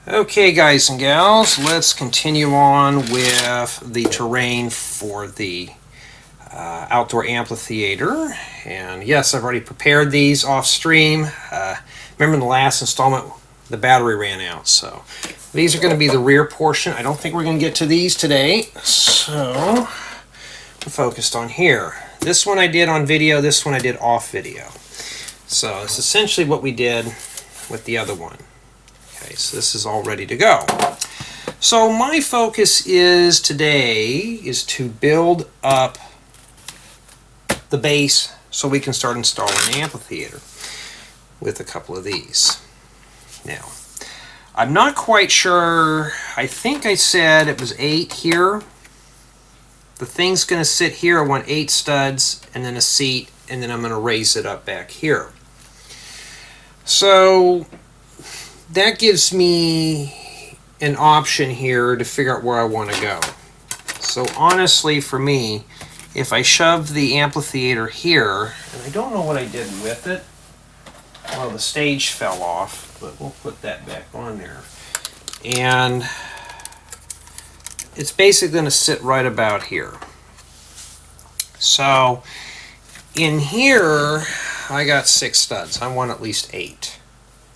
Okay, guys and gals, let's continue on with the terrain for the outdoor amphitheater. And yes, I've already prepared these off stream. Remember in the last installment, the battery ran out. So these are going to be the rear portion. I don't think we're going to get to these today. So we're focused on here. This one I did on video, this one I did off video. So it's essentially what we did with the other one. Okay, so this is all ready to go. So my focus is today is to build up the base so we can start installing the amphitheater with a couple of these. Now, I'm not quite sure. I think I said it was 8 here. The thing's going to sit here. I want 8 studs and then a seat, and then I'm going to raise it up back here. So that gives me an option here to figure out where I want to go. So honestly, for me, if I shove the amphitheater here, and I don't know what I did with it. Well, the stage fell off, but we'll put that back on there. And it's basically going to sit right about here. So in here, I got 6 studs. I want at least 8.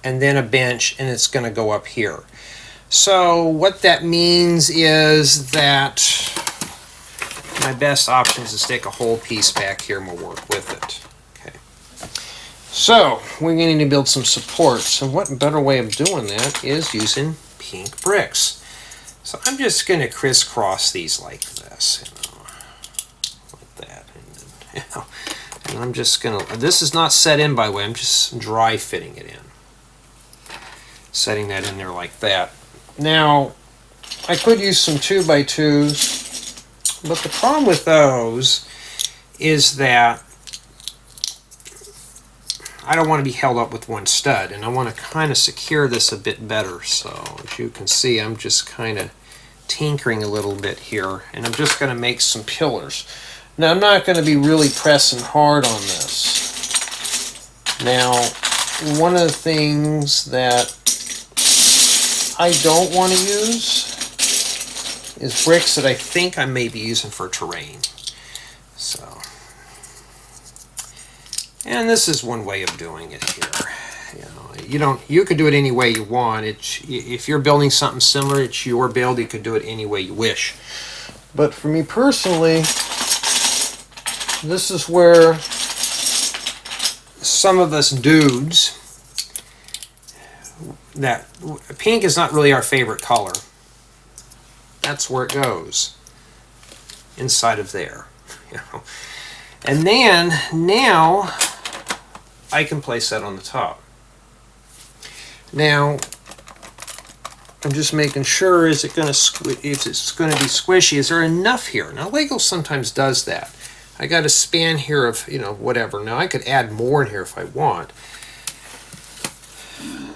And then a bench, and it's going to go up here. So what that means is that my best option is to stick a whole piece back here and we'll work with it. Okay. So we're going to need to build some supports, and what better way of doing that is using pink bricks. So I'm just going to crisscross these like this, like that, and I'm just going to. This is not set in, by the way. I'm just dry fitting it in. Setting that in there like that. Now, I could use some 2x2s, but the problem with those is that I don't want to be held up with one stud, and I want to kind of secure this a bit better. So, as you can see, I'm just kind of tinkering a little bit here, and I'm just going to make some pillars. Now, I'm not going to be really pressing hard on this. Now, one of the things that I don't want to use is bricks that I think I may be using for terrain. So, and this is one way of doing it here. You could do it any way you want. If you're building something similar, it's your build. You could do it any way you wish. But for me personally, this is where some of us dudes, that pink is not really our favorite color. That's where it goes, inside of there. And then now I can place that on the top. Now I'm just making sure, is it going to if it's going to be squishy, is there enough here? Now Lego sometimes does that. I got a span here of whatever. Now I could add more in here if I want.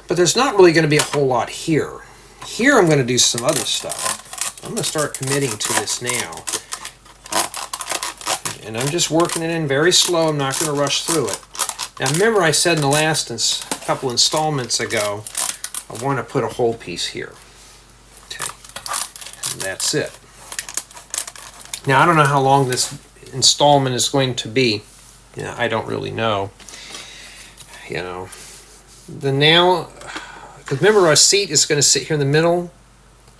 But there's not really going to be a whole lot here. Here I'm going to do some other stuff. I'm going to start committing to this now. And I'm just working it in very slow. I'm not going to rush through it. Now remember I said in the last couple installments ago, I want to put a whole piece here. Okay. And that's it. Now I don't know how long this installment is going to be. I don't really know. Because remember our seat is going to sit here in the middle.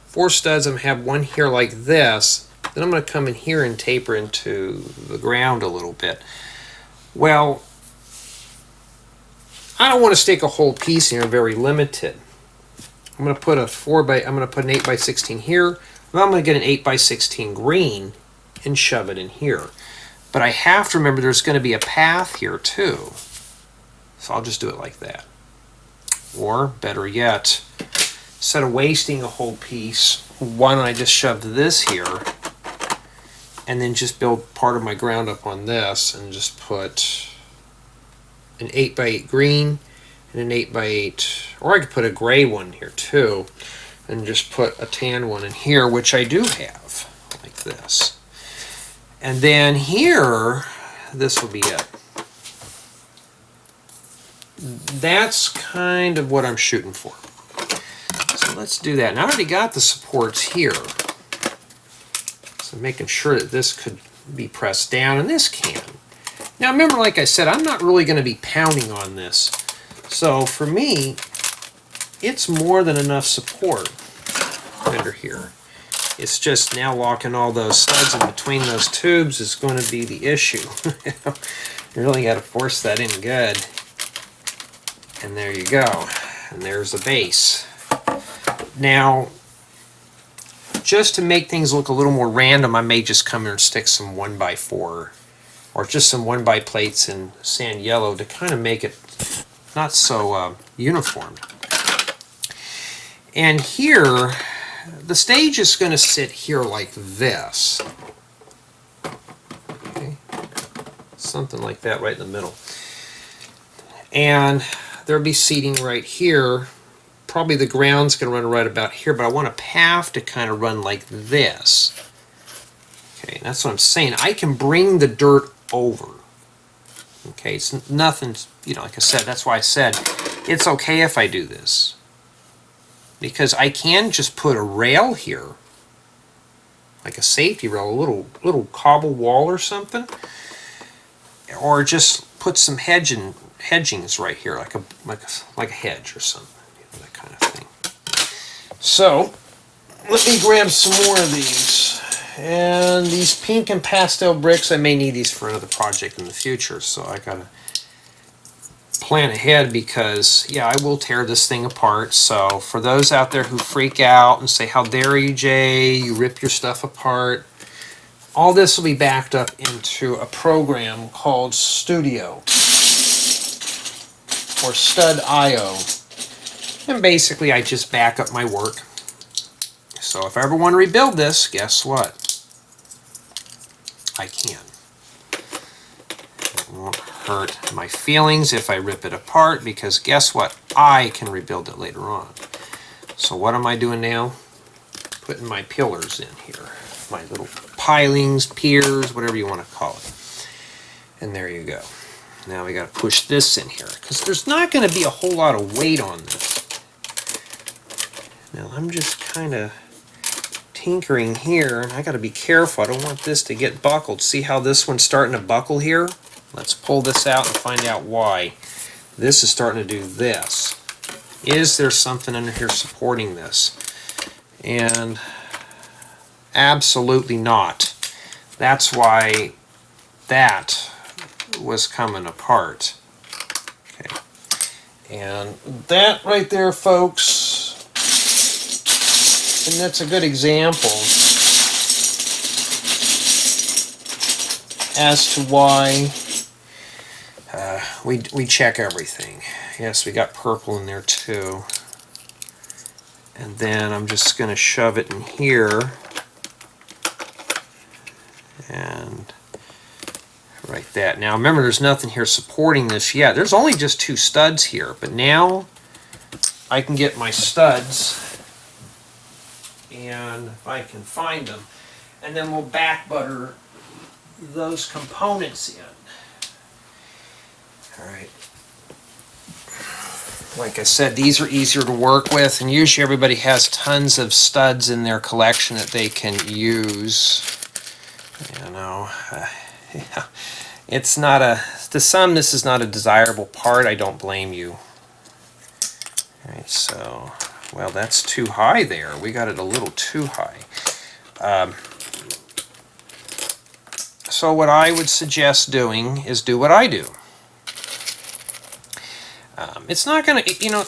4 studs, I'm going to have one here like this. Then I'm going to come in here and taper into the ground a little bit. Well, I don't want to stick a whole piece here, very limited. I'm going to put an 8x16 here. Then I'm going to get an 8x16 green and shove it in here. But I have to remember there's going to be a path here too. So I'll just do it like that. Or, better yet, instead of wasting a whole piece, why don't I just shove this here and then just build part of my ground up on this and just put an 8x8 green and an 8x8, or I could put a gray one here too and just put a tan one in here, which I do have, like this. And then here, this will be it. That's kind of what I'm shooting for. So So let's do that. And I already got the supports here. So making sure that this could be pressed down, and this can. Now remember, like I said, I'm not really going to be pounding on this. So for me, it's more than enough support under here. It's just now locking all those studs in between those tubes is going to be the issue. You really got to force that in good. And there you go. And there's the base. Now, just to make things look a little more random, I may just come here and stick some 1x4 or just some 1x plates in sand yellow to kind of make it not so uniform. And here, the stage is going to sit here like this. Okay. Something like that right in the middle. And there'll be seating right here. Probably the ground's going to run right about here, but I want a path to kind of run like this. Okay, that's what I'm saying. I can bring the dirt over. Okay, it's nothing, you know, like I said, that's why I said it's okay if I do this. Because I can just put a rail here, like a safety rail, a little cobble wall or something, or just put some hedgings right here, like a hedge or something. That kind of thing. So let me grab some more of these, and these pink and pastel bricks, I may need these for another project in the future, so I gotta plan ahead, because yeah, I will tear this thing apart. So for those out there who freak out and say, how dare you, Jay, you rip your stuff apart, all this will be backed up into a program called Studio or Stud.io. And basically, I just back up my work. So if I ever want to rebuild this, guess what? I can. It won't hurt my feelings if I rip it apart, because guess what? I can rebuild it later on. So what am I doing now? Putting my pillars in here. My little pilings, piers, whatever you want to call it. And there you go. Now we got to push this in here, because there's not going to be a whole lot of weight on this. Now I'm just kind of tinkering here, and I got to be careful. I don't want this to get buckled. See how this one's starting to buckle here? Let's pull this out and find out why. This is starting to do this. Is there something under here supporting this? And absolutely not. That's why that was coming apart. Okay. And that right there, folks, and that's a good example as to why we check everything. Yes, we got purple in there too. And then I'm just going to shove it in here and right that. Now remember, there's nothing here supporting this yet. There's only just 2 studs here, but now I can get my studs, and if I can find them, and then we'll back butter those components in. Alright. Like I said, these are easier to work with, and usually everybody has tons of studs in their collection that they can use. You know, yeah. It's not a, to some this is not a desirable part. I don't blame you. Alright, so, well, that's too high there. We got it a little too high. So what I would suggest doing is do what I do. It's not going to, you know,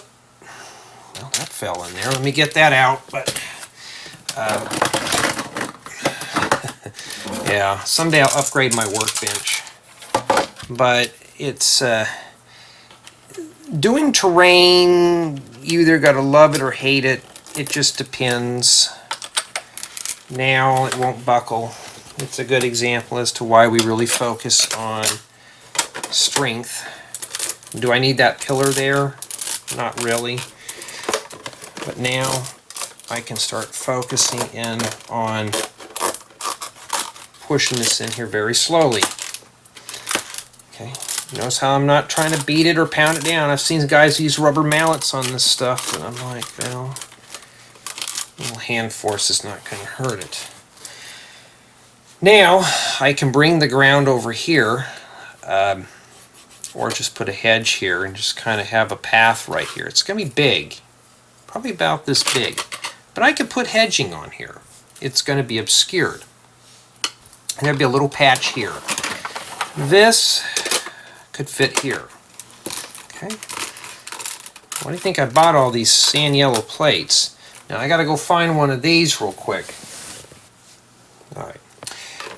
well, that fell in there. Let me get that out. But yeah, someday I'll upgrade my workbench. But it's doing terrain, you either got to love it or hate it. It just depends. Now it won't buckle. It's a good example as to why we really focus on strength. Do I need that pillar there? Not really. But now I can start focusing in on pushing this in here very slowly. Okay, notice how I'm not trying to beat it or pound it down. I've seen guys use rubber mallets on this stuff, and I'm like, well, hand force is not going to hurt it. Now I can bring the ground over here, or just put a hedge here and just kind of have a path right here. It's going to be big, probably about this big, but I could put hedging on here. It's going to be obscured. And there'd be a little patch here. This could fit here. Okay. Why do you think I bought all these sand yellow plates? Now I got to go find one of these real quick. All right.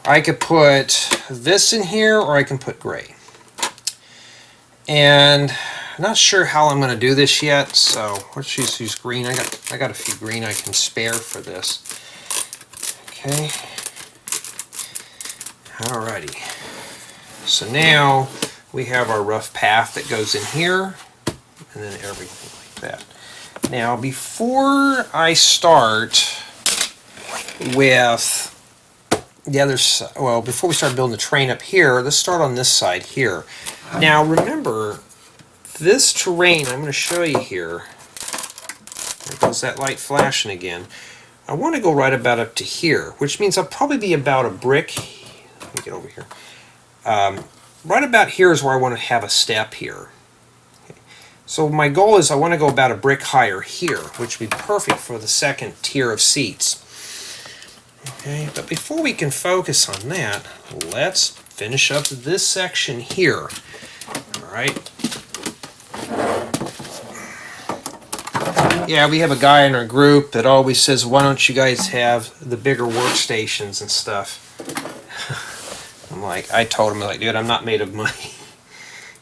I could put this in here, or I can put gray. And I'm not sure how I'm going to do this yet, so let's just use green. I got a few green I can spare for this. Okay. Alrighty. So now we have our rough path that goes in here, and then everything like that. Now before I start with the other side, well, before we start building the terrain up here, let's start on this side here. Now remember, this terrain I'm going to show you here, there goes that light flashing again. I want to go right about up to here, which means I'll probably be about a brick. Let me get over here. Right about here is where I want to have a step here. Okay. So my goal is I want to go about a brick higher here, which would be perfect for the second tier of seats. Okay, but before we can focus on that, let's finish up this section here. All right. Yeah, we have a guy in our group that always says, why don't you guys have the bigger workstations and stuff? I told him, like, dude, I'm not made of money.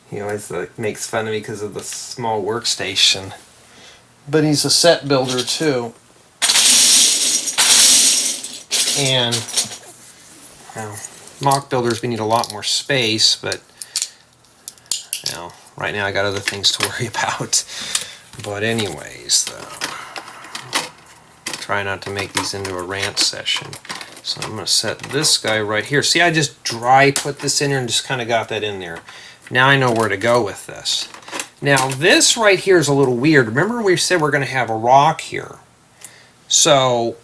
He always makes fun of me because of the small workstation. But he's a set builder too. And mock builders, we need a lot more space, but right now I got other things to worry about. But anyways, try not to make these into a rant session. So I'm going to set this guy right here. See, I just dry put this in here and just kind of got that in there. Now I know where to go with this. Now this right here is a little weird. Remember we said we're going to have a rock here. So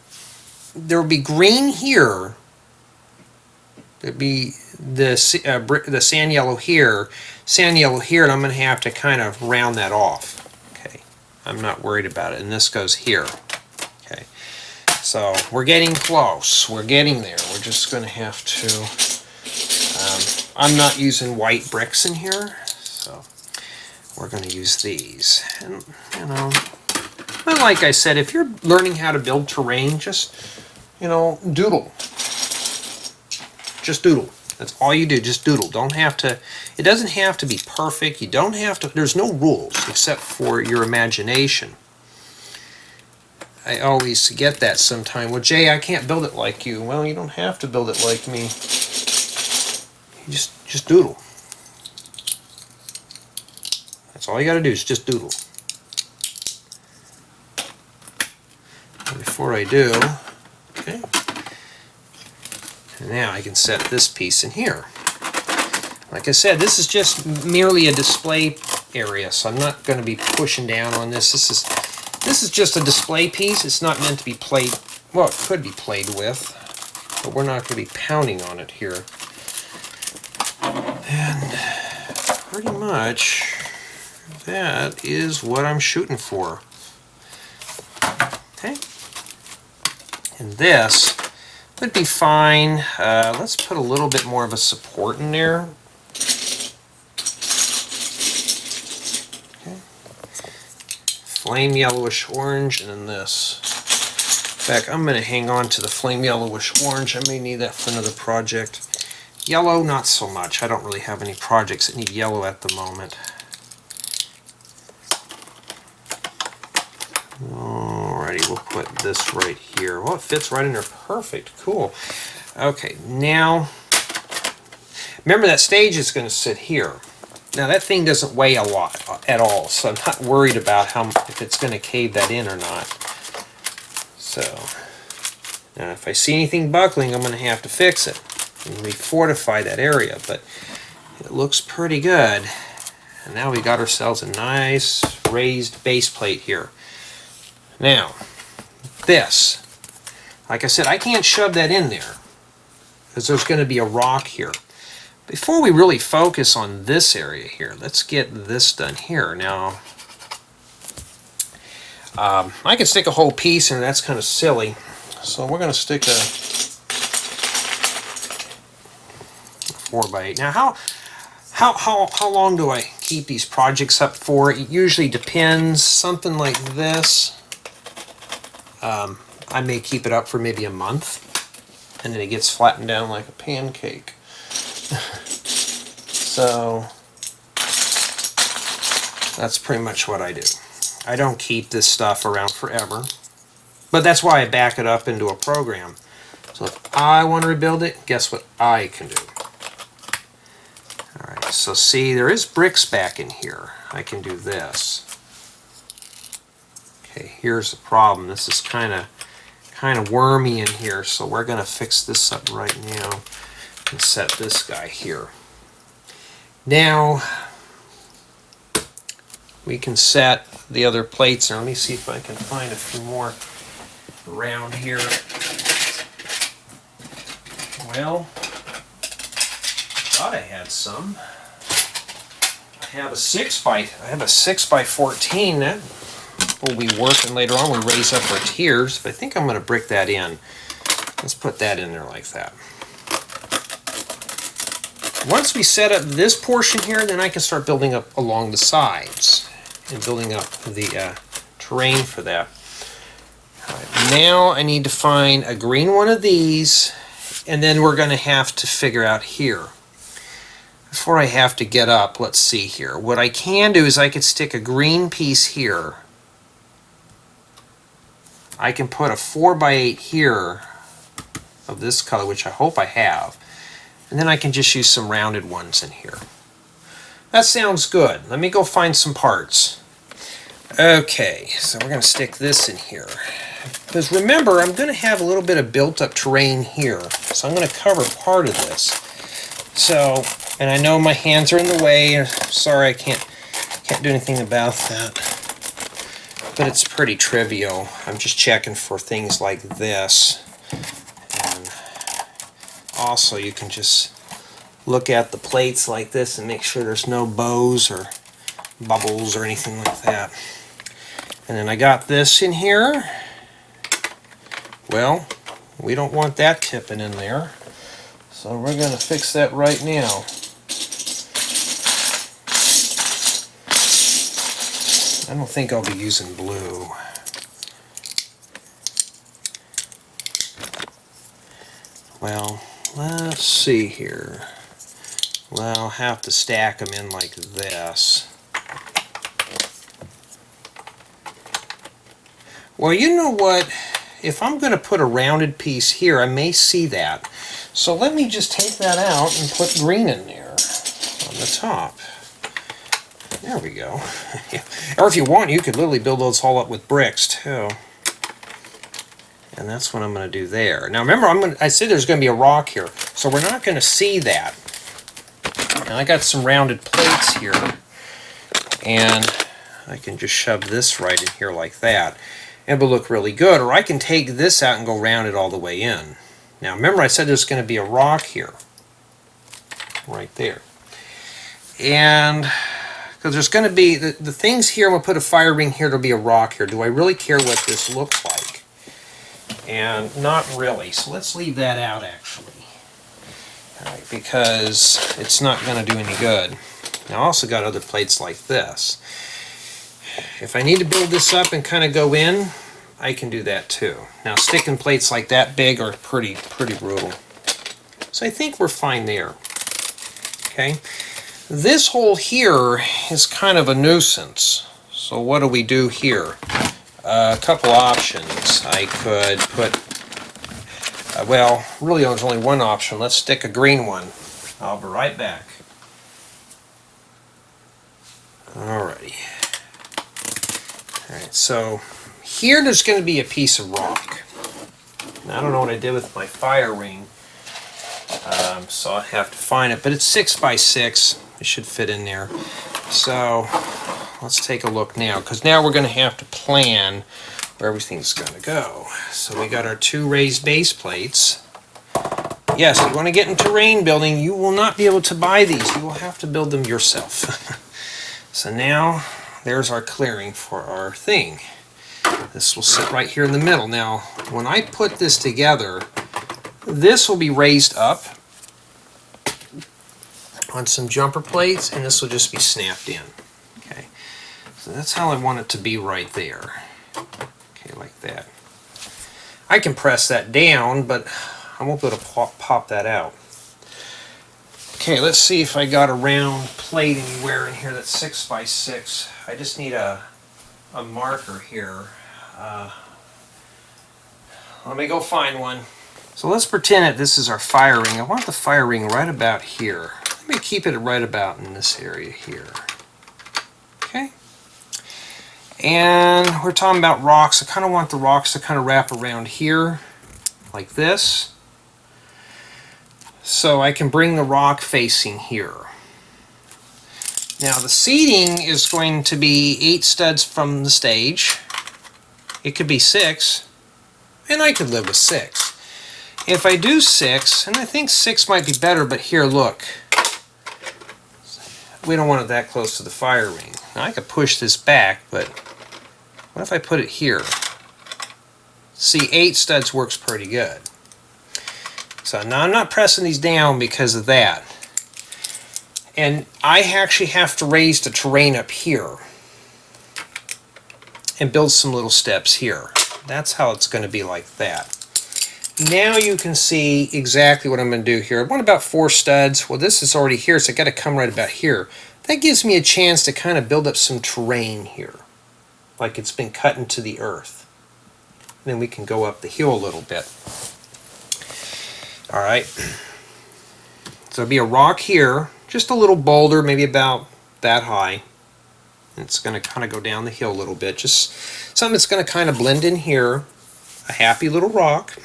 there will be green here. There'd be the sand yellow here, and I'm going to have to kind of round that off. Okay, I'm not worried about it. And this goes here. Okay, so we're getting close. We're getting there. We're just going to have to. I'm not using white bricks in here, so we're going to use these. And but like I said, if you're learning how to build terrain, just doodle. Just doodle. That's all you do. Just doodle. Don't have to. It doesn't have to be perfect. You don't have to. There's no rules except for your imagination. I always get that sometime. Well, Jay, I can't build it like you. Well, you don't have to build it like me. You just doodle. That's all you got to do is just doodle. And before I do, okay. And now I can set this piece in here. Like I said, this is just merely a display area, so I'm not going to be pushing down on this. This is just a display piece. It's not meant to be played. Well, it could be played with, but we're not going to be pounding on it here. And pretty much that is what I'm shooting for. Okay. And this would be fine. Let's put a little bit more of a support in there. Okay. Flame yellowish orange, and then this. In fact, I'm going to hang on to the flame yellowish orange. I may need that for another project. Yellow, not so much. I don't really have any projects that need yellow at the moment. Alrighty, we'll put this right here. Well, it fits right in there. Perfect. Cool. Okay, now, remember that stage is going to sit here. Now, that thing doesn't weigh a lot at all, so I'm not worried about if it's going to cave that in or not. So, now if I see anything buckling, I'm going to have to fix it and refortify that area, but it looks pretty good. And now we got ourselves a nice raised base plate here. Now, this like I said, I can't shove that in there because there's going to be a rock here. Before we really focus on this area here, let's get this done here. Now, I could stick a whole piece in, that's kind of silly. So we're going to stick a 4x8. Now, how long do I keep these projects up for? It usually depends. Something like this, I may keep it up for maybe a month, and then it gets flattened down like a pancake. So that's pretty much what I do. I don't keep this stuff around forever, but that's why I back it up into a program. So if I want to rebuild it, guess what I can do? Alright, so see, there is bricks back in here. I can do this. Okay, here's the problem. This is kind of wormy in here, so we're going to fix this up right now and set this guy here. Now, we can set the other plates. Now, let me see if I can find a few more around here. Well, I thought I had some. I have a 6x14. That will be working later on. We raise up our tiers, but I think I'm going to brick that in. Let's put that in there like that. Once we set up this portion here, then I can start building up along the sides and building up the terrain for that. All right, now I need to find a green one of these, and then we're going to have to figure out here. Before I have to get up, let's see here. What I can do is I could stick a green piece here. I can put a 4x8 here of this color, which I hope I have. And then I can just use some rounded ones in here. That sounds good. Let me go find some parts. Okay, so we're going to stick this in here. Because remember, I'm going to have a little bit of built-up terrain here. So I'm going to cover part of this. So, and I know my hands are in the way. Sorry, I can't do anything about that. But it's pretty trivial. I'm just checking for things like this. And also, you can just look at the plates like this and make sure there's no bows or bubbles or anything like that. And then I got this in here. Well, we don't want that tipping in there. So we're going to fix that right now. I don't think I'll be using blue. Well, let's see here. Well, I'll have to stack them in like this. Well, you know what? If I'm going to put a rounded piece here, I may see that. So let me just take that out and put green in there on the top. There we go. Or if you want, you could literally build those all up with bricks too. And that's what I'm going to do there. Now remember, I said there's going to be a rock here, so we're not going to see that. Now I got some rounded plates here, and I can just shove this right in here like that. It will look really good. Or I can take this out and go round it all the way in. Now remember, I said there's going to be a rock here, right there. And because there's going to be the things here, I'm going to put a fire ring here, there'll be a rock here. Do I really care what this looks like? And not really. So let's leave that out actually. All right, because it's not going to do any good. Now I also got other plates like this. If I need to build this up and kind of go in, I can do that too. Now sticking plates like that big are pretty brutal. So I think we're fine there. Okay. This hole here is kind of a nuisance. So what do we do here? A couple options. I could put, well, really there's only one option. Let's stick a green one. I'll be right back. Alrighty. Alright, so here there's going to be a piece of rock. Now, I don't know what I did with my fire ring, so I'll have to find it, but it's 6x6. It should fit in there. So let's take a look now, because now we're going to have to plan where everything's going to go. So we got our 2 raised base plates. Yes, if you want to get into terrain building, you will not be able to buy these. You will have to build them yourself. So now, there's our clearing for our thing. This will sit right here in the middle. Now, when I put this together, this will be raised up on some jumper plates, and this will just be snapped in. Okay, so that's how I want it to be right there. Okay, like that. I can press that down, but I won't be able to pop that out. Okay, let's see if I got a round plate anywhere in here that's 6 by 6. I just need a marker here. Let me go find one. So let's pretend that this is our fire ring. I want the fire ring right about here. Let me keep it right about in this area here. Okay. And we're talking about rocks. I kind of want the rocks to kind of wrap around here, like this. So I can bring the rock facing here. Now the seating is going to be 8 studs from the stage. It could be 6, and I could live with 6. If I do 6, and I think 6 might be better, but here, look. We don't want it that close to the fire ring. Now I could push this back, but what if I put it here? See, 8 studs works pretty good. So now I'm not pressing these down because of that. And I actually have to raise the terrain up here and build some little steps here. That's how it's going to be like that. Now you can see exactly what I'm going to do here. I want about 4 studs. Well, this is already here, so I got to come right about here. That gives me a chance to kind of build up some terrain here, like it's been cut into the earth. And then we can go up the hill a little bit. All right. So it'll be a rock here, just a little boulder, maybe about that high. It's going to kind of go down the hill a little bit. Just something that's going to kind of blend in here. A happy little rock.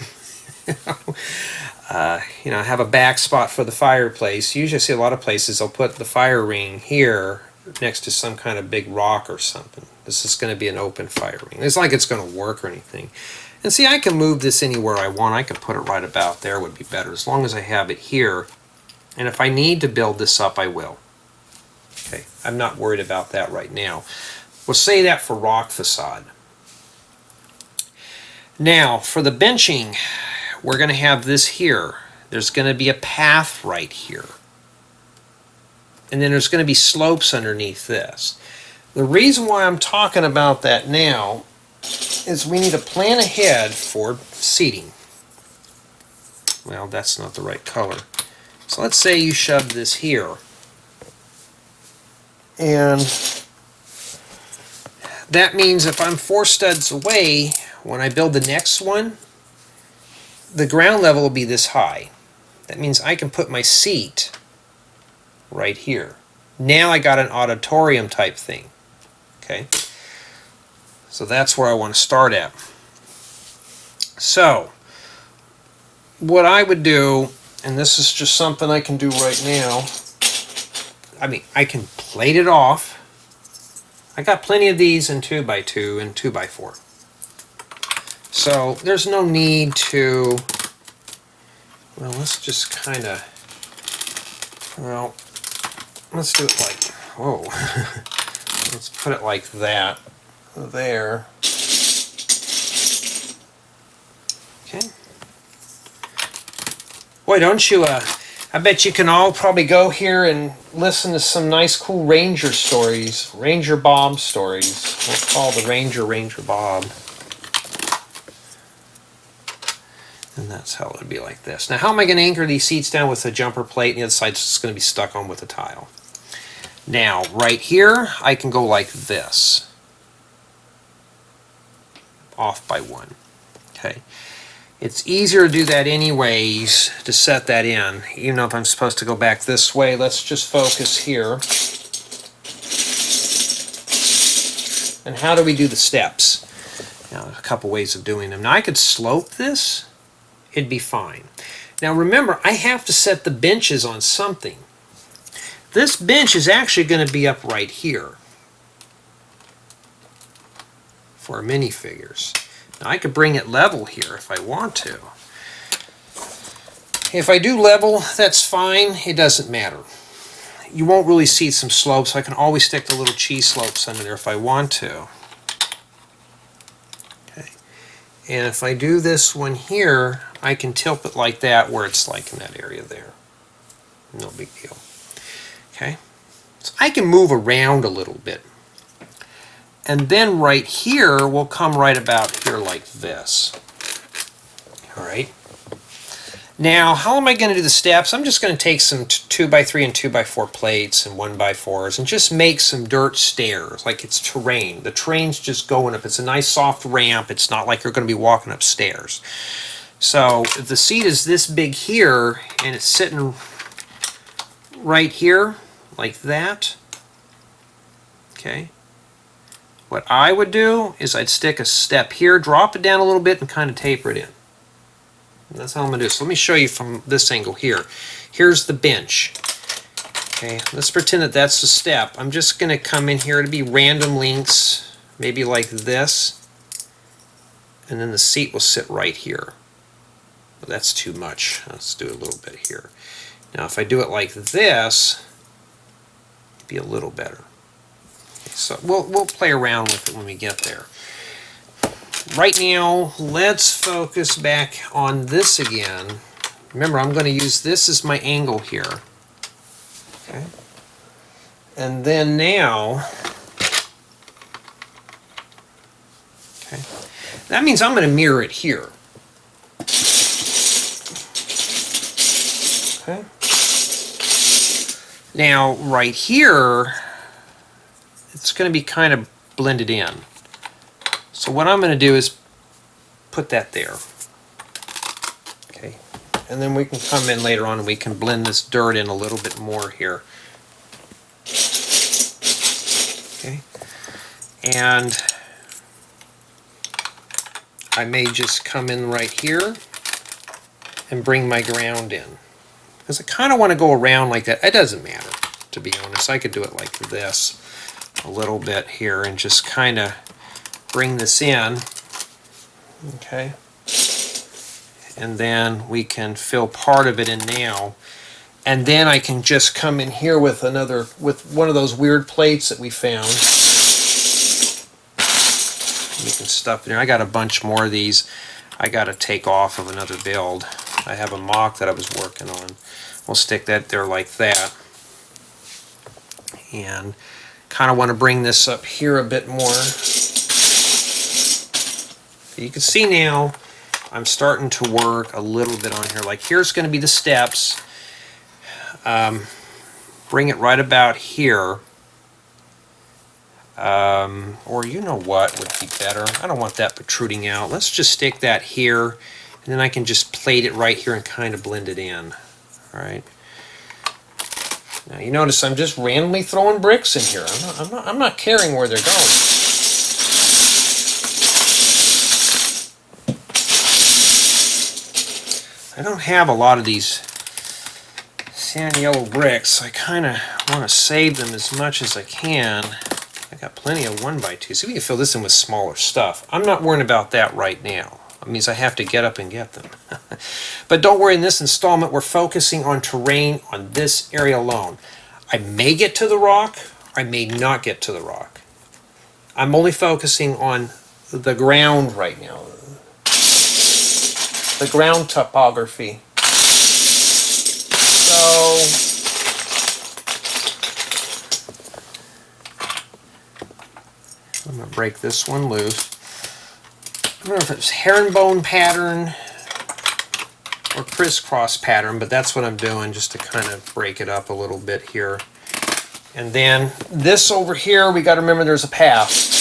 You know, have a back spot for the fireplace. Usually I see a lot of places they'll put the fire ring here next to some kind of big rock or something. This is going to be an open fire ring. It's like it's going to work or anything. And see, I can move this anywhere I want. I can put it right about there would be better, as long as I have it here. And if I need to build this up, I will. Okay, I'm not worried about that right now. We'll say that for rock facade. Now, for the benching, we're going to have this here. There's going to be a path right here. And then there's going to be slopes underneath this. The reason why I'm talking about that now is we need to plan ahead for seating. Well, that's not the right color. So let's say you shove this here. And that means if I'm 4 studs away, when I build the next one, the ground level will be this high. That means I can put my seat right here. Now I got an auditorium type thing. Okay? So that's where I want to start at. So, what I would do, and this is just something I can do right now, I mean, I can plate it off. I got plenty of these in 2x2 and 2x4. So, there's no need to, well, let's just kind of, well, let's do it like, whoa, let's put it like that. There. Okay. Boy, don't you, I bet you can all probably go here and listen to some nice cool Ranger stories. Ranger Bob stories. We'll call the Ranger Bob. And that's how it would be like this. Now, how am I going to anchor these seats down with a jumper plate, and the other side's just going to be stuck on with a tile? Now, right here, I can go like this. Off by 1. Okay. It's easier to do that anyways, to set that in. Even though if I'm supposed to go back this way, let's just focus here. And how do we do the steps? Now, a couple ways of doing them. Now, I could slope this. It'd be fine. Now, remember, I have to set the benches on something. This bench is actually going to be up right here for our minifigures. Now, I could bring it level here if I want to. If I do level, that's fine. It doesn't matter. You won't really see some slopes, so I can always stick the little cheese slopes under there if I want to. Okay. And if I do this one here, I can tilt it like that where it's like in that area there. No big deal. Okay. So I can move around a little bit. And then right here, we'll come right about here like this. All right. Now, how am I going to do the steps? I'm just going to take some 2x3 and 2x4 plates and 1x4s and just make some dirt stairs, like it's terrain. The terrain's just going up. It's a nice soft ramp. It's not like you're going to be walking upstairs. So if the seat is this big here and it's sitting right here like that, okay, what I would do is I'd stick a step here, drop it down a little bit, and kind of taper it in. And that's how I'm going to do it. So let me show you from this angle here. Here's the bench. Okay, let's pretend that that's the step. I'm just going to come in here to be random lengths, maybe like this, and then the seat will sit right here. But that's too much. Let's do a little bit here. Now if I do it like this, it'd be a little better. Okay, so we'll play around with it when we get there. Right now, let's focus back on this again. Remember, I'm going to use this as my angle here. Okay. And then now, okay, that means I'm going to mirror it here. Okay. Now, right here, it's going to be kind of blended in. So what I'm going to do is put that there. Okay. And then we can come in later on and we can blend this dirt in a little bit more here. Okay. And I may just come in right here and bring my ground in. Because I kind of want to go around like that. It doesn't matter, to be honest. I could do it like this a little bit here and just kind of bring this in. Okay. And then we can fill part of it in now. And then I can just come in here with one of those weird plates that we found. You can stuff it in. I got a bunch more of these I got to take off of another build. I have a mock that I was working on. We'll stick that there like that. And kind of want to bring this up here a bit more. You can see now I'm starting to work a little bit on here. Like here's going to be the steps. Bring it right about here. Or you know what would be better? I don't want that protruding out. Let's just stick that here, and then I can just plate it right here and kind of blend it in. All right. Now you notice I'm just randomly throwing bricks in here. I'm not caring where they're going. I don't have a lot of these sand yellow bricks, so I kind of want to save them as much as I can. I got plenty of 1x2, so we can fill this in with smaller stuff. I'm not worrying about that right now. It means I have to get up and get them. But don't worry, in this installment, we're focusing on terrain on this area alone. I may get to the rock, I may not get to the rock. I'm only focusing on the ground right now. The ground topography. So I'm going to break this one loose. I don't know if it's herringbone pattern or crisscross pattern, but that's what I'm doing just to kind of break it up a little bit here. And then this over here, we got to remember there's a path.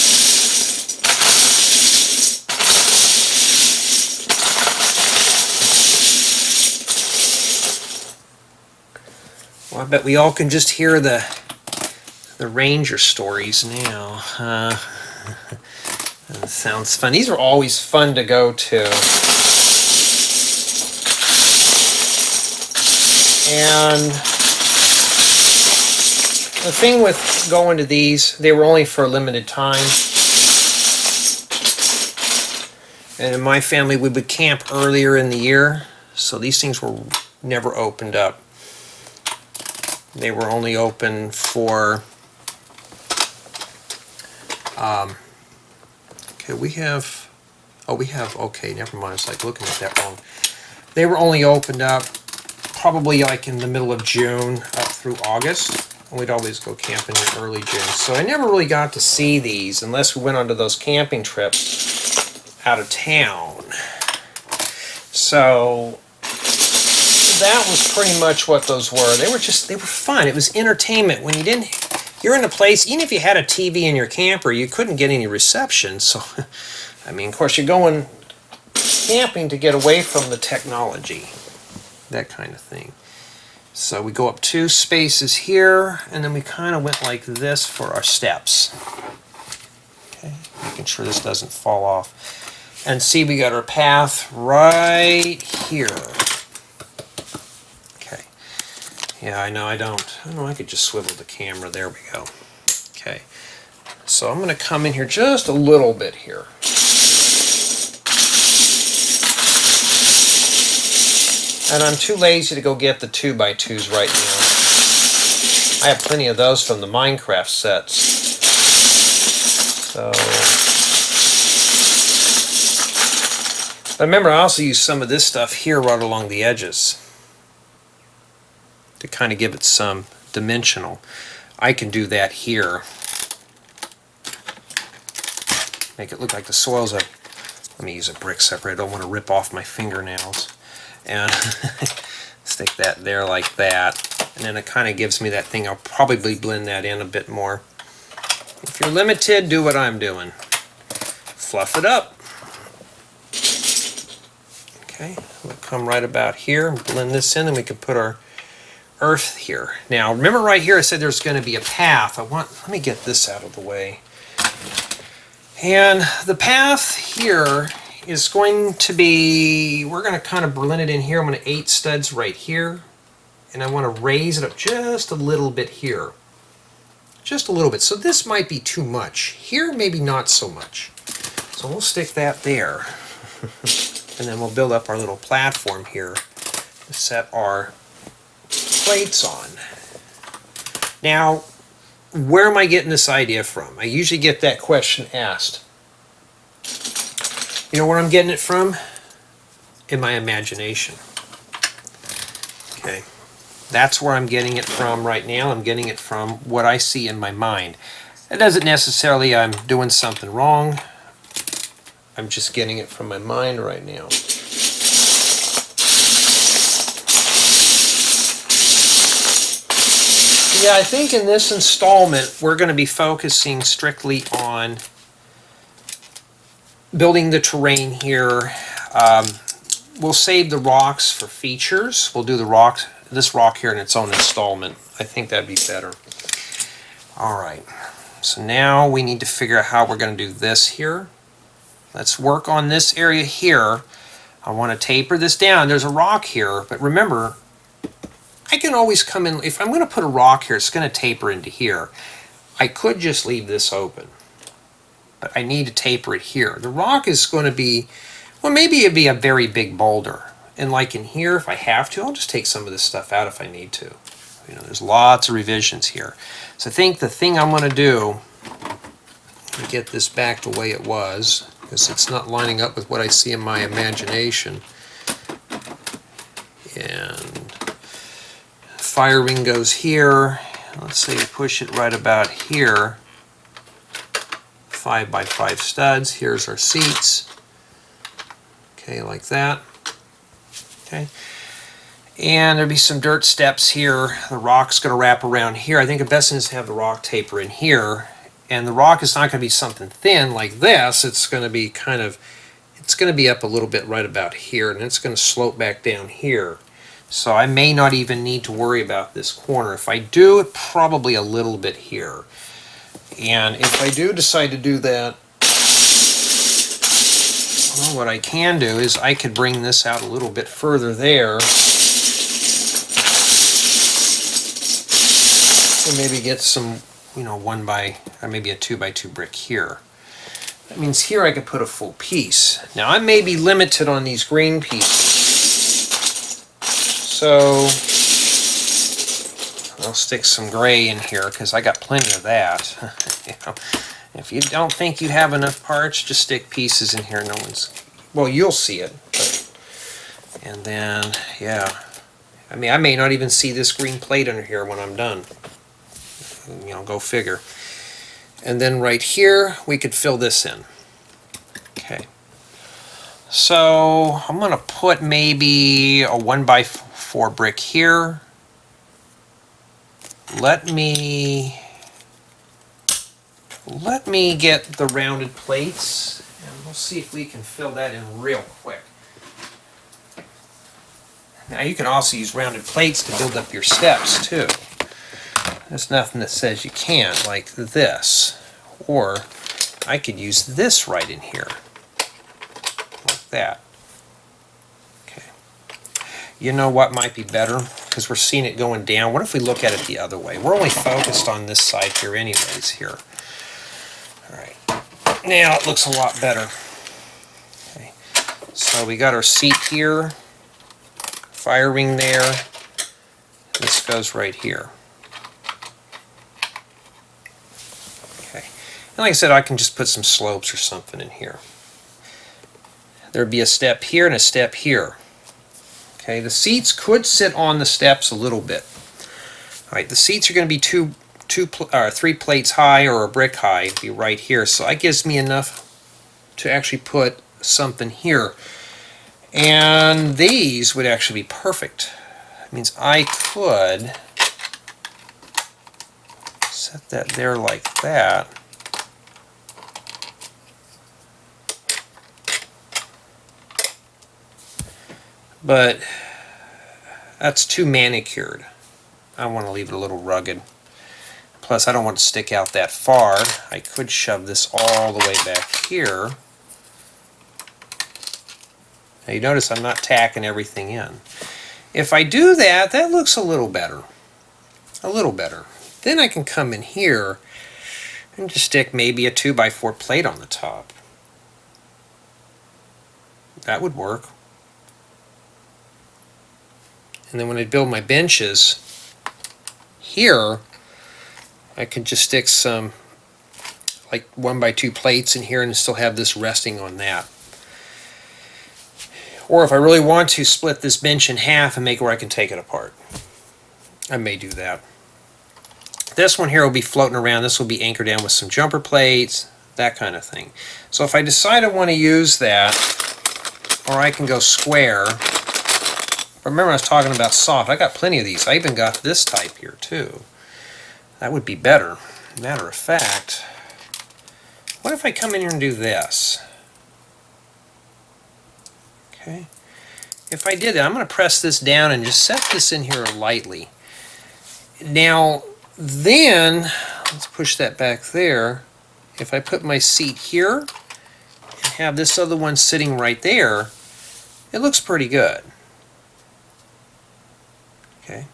Well, I bet we all can just hear the ranger stories now. That sounds fun. These are always fun to go to. And the thing with going to these, they were only for a limited time. And in my family, we would camp earlier in the year, so these things were never opened up. They were only open for, okay, okay, never mind, it's like looking at that wrong. They were only opened up probably like in the middle of June up through August. And we'd always go camping in early June. So I never really got to see these unless we went onto those camping trips out of town. So that was pretty much what those were. They were fun. It was entertainment. When you're in a place, even if you had a TV in your camper, you couldn't get any reception. So, I mean, of course, you're going camping to get away from the technology, that kind of thing. So we go up 2 spaces here, and then we kind of went like this for our steps. Okay, making sure this doesn't fall off. And see, we got our path right here. Okay. Yeah, I know I could just swivel the camera. There we go. Okay. So I'm going to come in here just a little bit here. And I'm too lazy to go get the 2x2s right now. I have plenty of those from the Minecraft sets. So, but remember, I also use some of this stuff here right along the edges to kind of give it some dimensional. I can do that here. Make it look like the soil's let me use a brick separator. I don't want to rip off my fingernails. And stick that there like that, and then it kind of gives me that thing. I'll probably blend that in a bit more. If you're limited, do what I'm doing. Fluff it up. Okay, we'll come right about here and blend this in, and we can put our earth here. Now, remember right here I said there's going to be a path. Let me get this out of the way. And the path here is going to be, we're going to kind of blend it in here. I'm going to 8 studs right here, and I want to raise it up just a little bit here. Just a little bit. So this might be too much. Here, maybe not so much. So we'll stick that there. And then we'll build up our little platform here to set our plates on. Now, where am I getting this idea from? I usually get that question asked. You know where I'm getting it from? In my imagination. Okay. That's where I'm getting it from right now. I'm getting it from what I see in my mind. It doesn't necessarily I'm doing something wrong. I'm just getting it from my mind right now. Yeah, I think in this installment we're going to be focusing strictly on building the terrain here. We'll save the rocks for features. We'll do this rock here in its own installment. I think that'd be better. All right, so now we need to figure out how we're going to do this here. Let's work on this area here. I want to taper this down. There's a rock here, but remember, I can always come in. If I'm going to put a rock here, it's going to taper into here. I could just leave this open, but I need to taper it here. The rock is going to be, well, maybe it'd be a very big boulder. And like in here, if I have to, I'll just take some of this stuff out if I need to. You know, there's lots of revisions here. So I think the thing I'm going to do, let me get this back the way it was, because it's not lining up with what I see in my imagination. And fire ring goes here. Let's say you push it right about here. 5x5 studs. Here's our seats. Okay, like that. Okay. And there'll be some dirt steps here. The rock's going to wrap around here. I think the best thing is to have the rock taper in here. And the rock is not going to be something thin like this. It's going to be kind of, it's going to be up a little bit right about here, and it's going to slope back down here. So I may not even need to worry about this corner. If I do, it probably a little bit here. And if I do decide to do that, well, what I can do is I could bring this out a little bit further there. And maybe get some, you know, or maybe a 2x2 brick here. That means here I could put a full piece. Now I may be limited on these green pieces, so I'll stick some gray in here because I got plenty of that. You know, if you don't think you have enough parts, just stick pieces in here. No one's, well, you'll see it. But, and then, yeah, I mean, I may not even see this green plate under here when I'm done. You know, go figure. And then right here, we could fill this in. Okay. So I'm going to put maybe a 1x4 brick here. Let me get the rounded plates, and we'll see if we can fill that in real quick. Now you can also use rounded plates to build up your steps too. There's nothing that says you can't, like this. Or I could use this right in here, like that. Okay. You know what might be better? Because we're seeing it going down. What if we look at it the other way? We're only focused on this side here anyways here. All right. Now it looks a lot better. Okay. So we got our seat here, fire ring there. This goes right here. Okay. And like I said, I can just put some slopes or something in here. There'd be a step here and a step here. Okay, the seats could sit on the steps a little bit. All right, the seats are going to be 3 plates high or a brick high. It'd be right here. So that gives me enough to actually put something here. And these would actually be perfect. That means I could set that there like that. But that's too manicured. I want to leave it a little rugged. Plus, I don't want to stick out that far. I could shove this all the way back here. Now you notice I'm not tacking everything in. If I do that, that looks a little better. A little better. Then I can come in here and just stick maybe a 2x4 plate on the top. That would work. And then when I build my benches here, I could just stick some like 1x2 plates in here and still have this resting on that. Or if I really want to, split this bench in half and make it where I can take it apart. I may do that. This one here will be floating around. This will be anchored down with some jumper plates, that kind of thing. So if I decide I want to use that, or I can go square. Remember I was talking about soft. I got plenty of these. I even got this type here too. That would be better. Matter of fact, what if I come in here and do this? Okay. If I did that, I'm going to press this down and just set this in here lightly. Now, then, let's push that back there. If I put my seat here and have this other one sitting right there, it looks pretty good. Okay.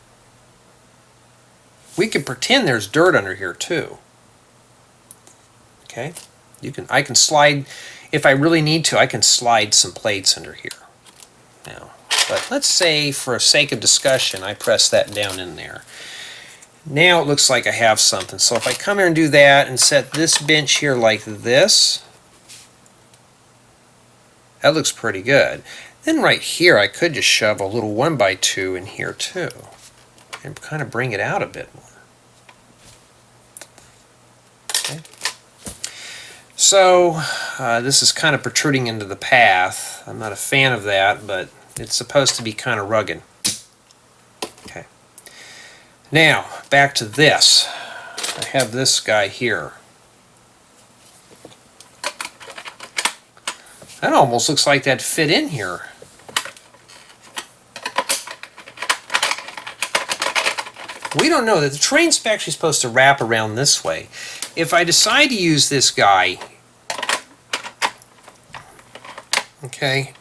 We can pretend there's dirt under here too. Okay. I can slide, if I really need to, I can slide some plates under here. Now, but let's say for sake of discussion, I press that down in there. Now it looks like I have something. So if I come here and do that and set this bench here like this, that looks pretty good. Then right here, I could just shove a little 1x2 in here too, and kind of bring it out a bit more. Okay. So this is kind of protruding into the path. I'm not a fan of that, but it's supposed to be kind of rugged. Okay. Now back to this. I have this guy here. That almost looks like that fit in here. We don't know that the train's actually supposed to wrap around this way. If I decide to use this guy, okay,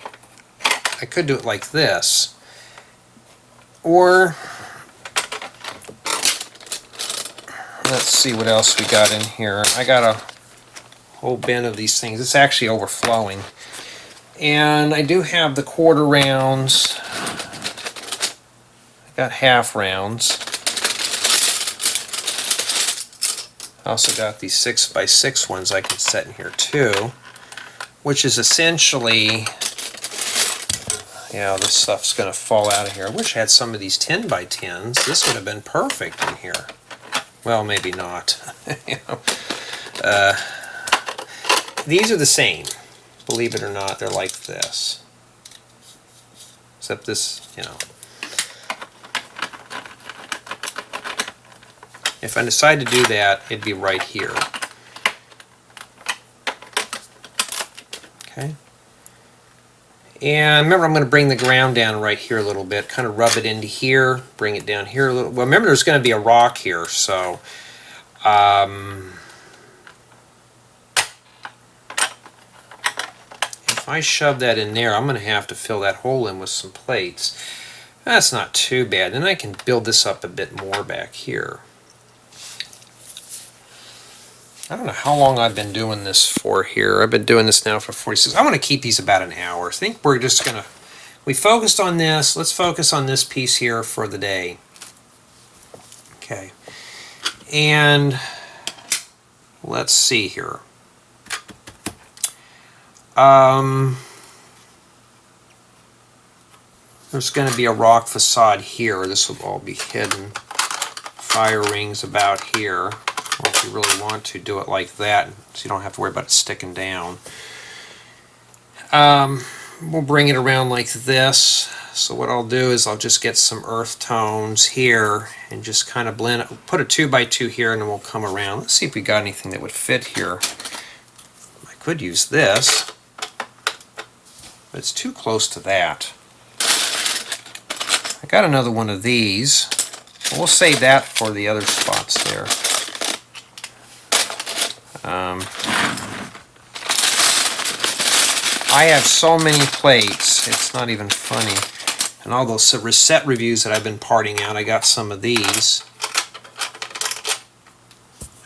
I could do it like this. Or, let's see what else we got in here. I got a whole bin of these things. It's actually overflowing. And I do have the quarter rounds. I got half rounds. I also got these 6x6 ones I can set in here too, which is essentially, yeah, this stuff's going to fall out of here. I wish I had some of these 10x10s. This would have been perfect in here. Well, maybe not. You know, these are the same. Believe it or not, they're like this. Except this, you know. If I decide to do that, it'd be right here. Okay. And remember, I'm going to bring the ground down right here a little bit, kind of rub it into here, bring it down here a little. Well, remember, there's going to be a rock here, so if I shove that in there, I'm going to have to fill that hole in with some plates. That's not too bad. Then I can build this up a bit more back here. I don't know how long I've been doing this for here. I've been doing this now for 46. I want to keep these about an hour. I think we're just going to, we focused on this. Let's focus on this piece here for the day. Okay. And let's see here. There's going to be a rock facade here. This will all be hidden. Fire rings about here. Or if you really want to, do it like that, so you don't have to worry about it sticking down. We'll bring it around like this. So what I'll do is I'll just get some earth tones here and just kind of blend it. Put a 2x2 here and then we'll come around. Let's see if we got anything that would fit here. I could use this, but it's too close to that. I got another one of these. We'll save that for the other spots there. I have so many plates, it's not even funny. And all those set reviews that I've been parting out, I got some of these.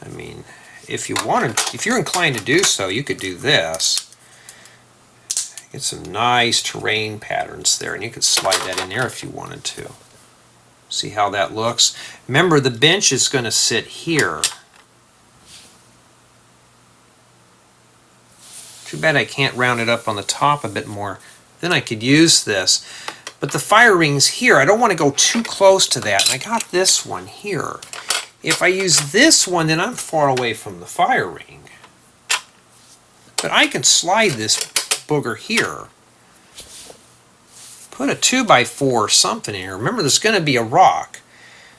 I mean, if you wanted, if you're inclined to do so, you could do this. Get some nice terrain patterns there, and you could slide that in there if you wanted to. See how that looks? Remember, the bench is going to sit here. Too bad I can't round it up on the top a bit more. Then I could use this. But the fire rings here, I don't want to go too close to that. And I got this one here. If I use this one, then I'm far away from the fire ring. But I can slide this booger here. Put a 2x4 or something in here. Remember, there's going to be a rock.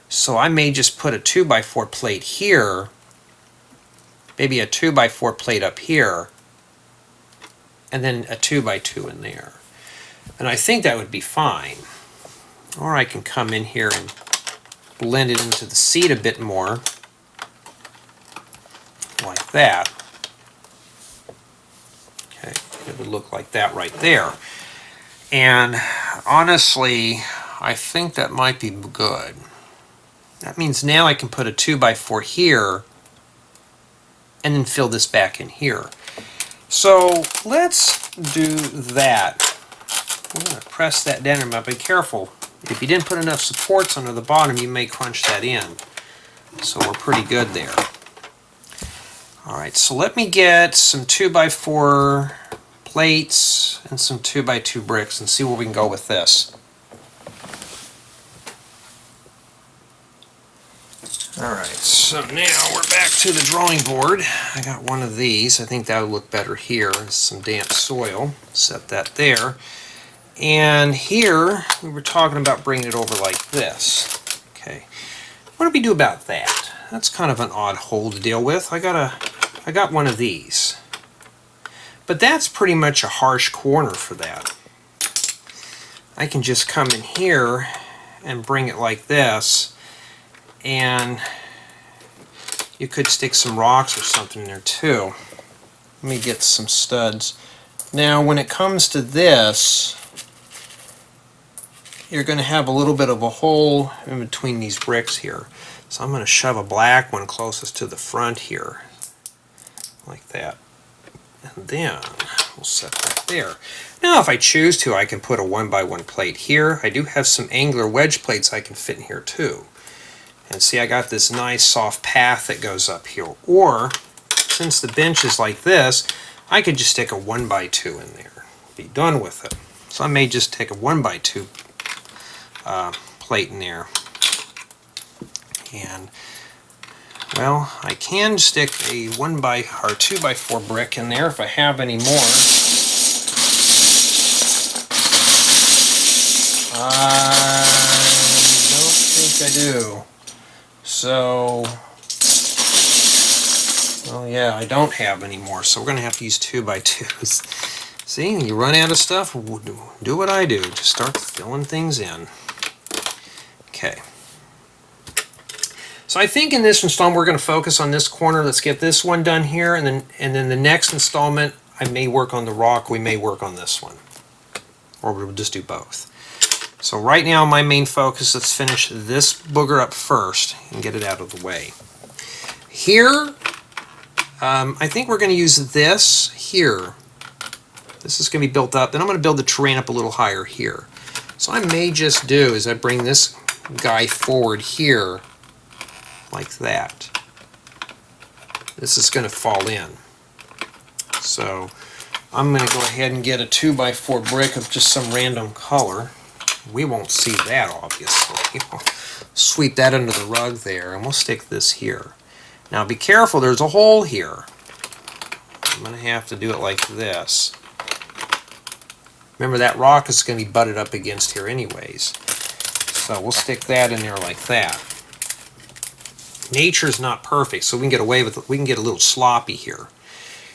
So I may just put a 2x4 plate here. Maybe a 2x4 plate up here. And then a 2x2 in there. And I think that would be fine. Or I can come in here and blend it into the seat a bit more. Like that. Okay, it would look like that right there. And honestly, I think that might be good. That means now I can put a 2x4 here and then fill this back in here. So let's do that. I'm going to press that down, but be careful. If you didn't put enough supports under the bottom, you may crunch that in. So we're pretty good there. Alright, so let me get some 2x4 plates and some 2x2 bricks and see where we can go with this. Alright, so now we're back to the drawing board. I got one of these. I think that would look better here. Some damp soil. Set that there. And here, we were talking about bringing it over like this. Okay. What do we do about that? That's kind of an odd hole to deal with. I got one of these. But that's pretty much a harsh corner for that. I can just come in here and bring it like this. And you could stick some rocks or something in there too. Let me get some studs. Now when it comes to this, you're going to have a little bit of a hole in between these bricks here. So I'm going to shove a black one closest to the front here. Like that. And then we'll set that there. Now if I choose to, I can put a 1x1 plate here. I do have some angular wedge plates I can fit in here too. And see, I got this nice soft path that goes up here. Or, since the bench is like this, I could just stick a 1x2 in there. Be done with it. So I may just take a 1x2 plate in there. And, well, I can stick a 2x4 brick in there if I have any more. I don't think I do. So, well, yeah, I don't have any more, so we're going to have to use 2x2s. See, you run out of stuff, do what I do. Just start filling things in. Okay. So I think in this installment we're going to focus on this corner. Let's get this one done here, and then the next installment I may work on the rock. We may work on this one, or we'll just do both. So right now my main focus, let's finish this booger up first and get it out of the way. Here, I think we're going to use this here. This is going to be built up. Then I'm going to build the terrain up a little higher here. So I may just do is I bring this guy forward here like that. This is going to fall in. So I'm going to go ahead and get a 2x4 brick of just some random color. We won't see that, obviously. We'll sweep that under the rug there, and we'll stick this here. Now be careful, there's a hole here. I'm going to have to do it like this. Remember, that rock is going to be butted up against here anyways. So we'll stick that in there like that. Nature's not perfect, so we can get away with it. We can get a little sloppy here.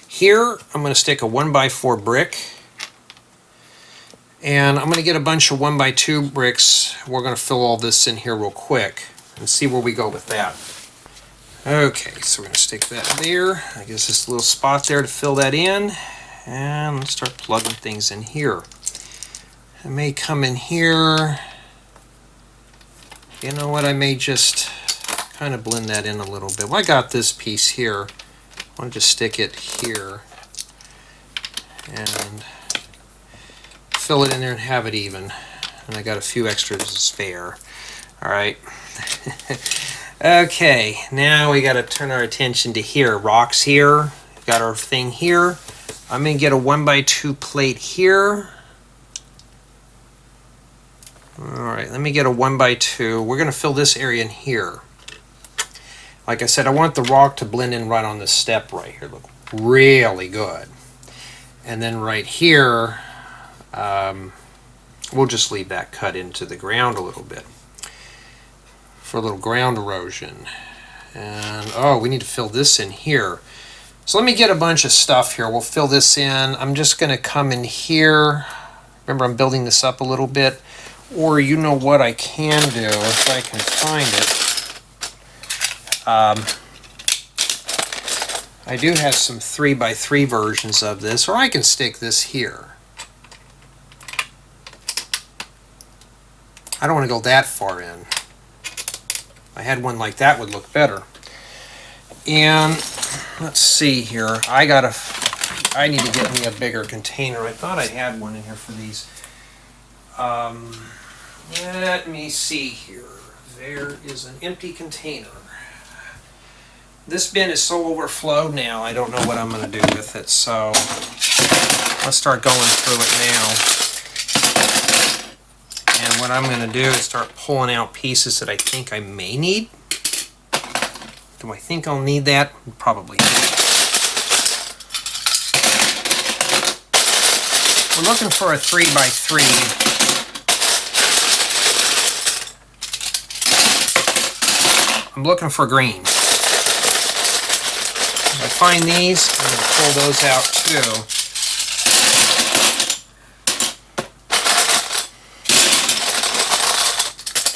Here, I'm going to stick a 1x4 brick. And I'm going to get a bunch of 1x2 bricks. We're going to fill all this in here real quick and see where we go with that. Okay, so we're going to stick that there. I guess this little spot there to fill that in. And let's start plugging things in here. I may come in here. You know what, I may just kind of blend that in a little bit. Well, I got this piece here. I want to just stick it here. And fill it in there and have it even. And I got a few extras to spare. Alright. Okay, now we got to turn our attention to here. Rocks here. We've got our thing here. I'm going to get a 1x2 plate here. Alright, let me get a 1x2. We're going to fill this area in here. Like I said, I want the rock to blend in right on this step right here. Look really good. And then right here, we'll just leave that cut into the ground a little bit for a little ground erosion. And oh, we need to fill this in here. So let me get a bunch of stuff here. We'll fill this in. I'm just going to come in here. Remember, I'm building this up a little bit. Or you know what I can do if I can find it. I do have some 3x3 versions of this, or I can stick this here. I don't want to go that far in. If I had one like that, would look better. And let's see here. I need to get me a bigger container. I thought I had one in here for these. Let me see here. There is an empty container. This bin is so overflowed now, I don't know what I'm going to do with it. So let's start going through it now. And what I'm going to do is start pulling out pieces that I think I may need. Do I think I'll need that? Probably not. We're looking for a 3x3. I'm looking for green. If I find these, I'm going to pull those out too.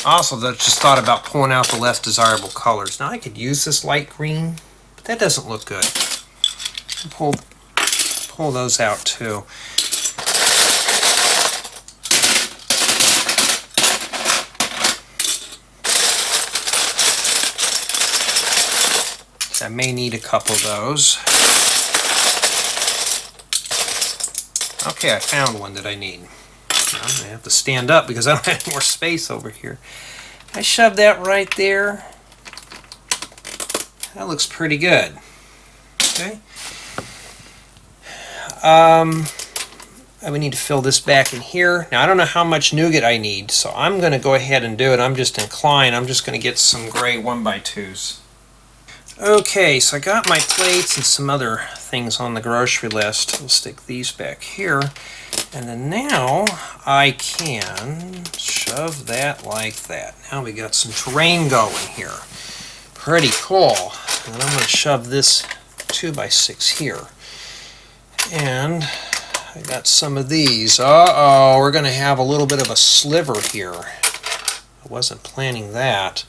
Also, I just thought about pulling out the less desirable colors. Now I could use this light green, but that doesn't look good. Pull those out too. I may need a couple of those. Okay, I found one that I need. I'm going to have to stand up because I don't have more space over here. I shoved that right there. That looks pretty good. Okay. I would need to fill this back in here. Now I don't know how much nougat I need, so I'm going to go ahead and do it. I'm just inclined. I'm just going to get some gray 1x2s. Okay, so I got my plates and some other things on the grocery list. We'll stick these back here. And then now I can shove that like that. Now we got some terrain going here. Pretty cool. And I'm going to shove this 2x6 here. And I got some of these. Uh-oh, we're going to have a little bit of a sliver here. I wasn't planning that.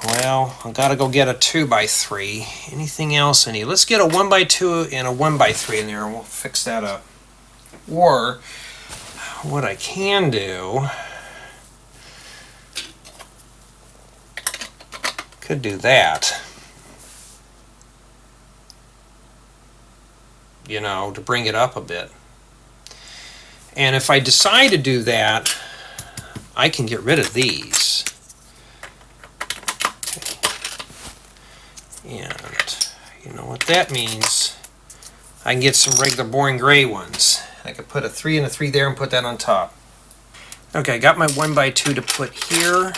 Well, I've got to go get a 2x3. Anything else I need? Let's get a 1x2 and a 1x3 in there, and we'll fix that up. Or, what I can do, could do that. You know, to bring it up a bit. And if I decide to do that, I can get rid of these. And you know what that means? I can get some regular boring gray ones. I could put a 3 and a 3 there and put that on top. Okay, I got my 1x2 to put here.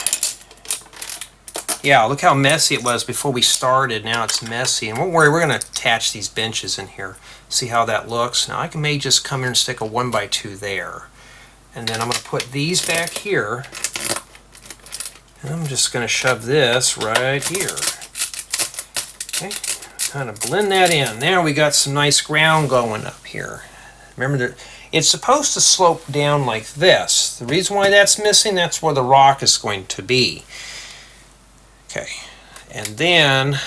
Yeah, look how messy it was before we started. Now it's messy. And don't worry, we're going to attach these benches in here. See how that looks? Now I may just come here and stick a 1x2 there. And then I'm going to put these back here. And I'm just going to shove this right here. Okay, kind of blend that in. Now we got some nice ground going up here. Remember that it's supposed to slope down like this. The reason why that's missing, that's where the rock is going to be. Okay, and then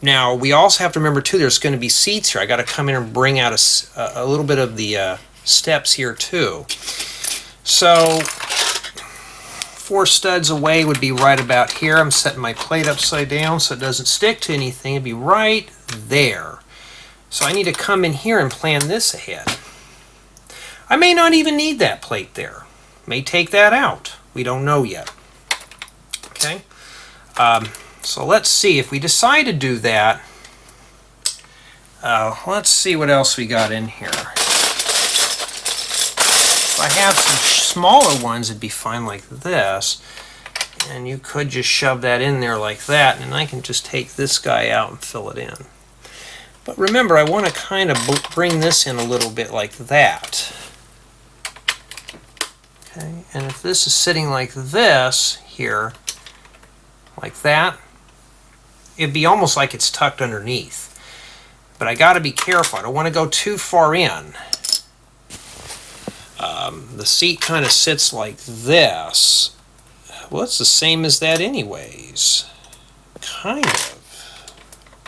now we also have to remember too, there's going to be seats here. I got to come in and bring out a little bit of the steps here too. So 4 studs away would be right about here. I'm setting my plate upside down so it doesn't stick to anything. It'd be right there. So I need to come in here and plan this ahead. I may not even need that plate there. May take that out. We don't know yet. Okay. So let's see if we decide to do that. Let's see what else we got in here. If I have some smaller ones, it'd be fine like this. And you could just shove that in there like that, and I can just take this guy out and fill it in. But remember, I want to kind of bring this in a little bit like that. Okay, and if this is sitting like this here, like that, it'd be almost like it's tucked underneath. But I got to be careful. I don't want to go too far in. The seat kind of sits like this. Well, it's the same as that anyways. Kind of.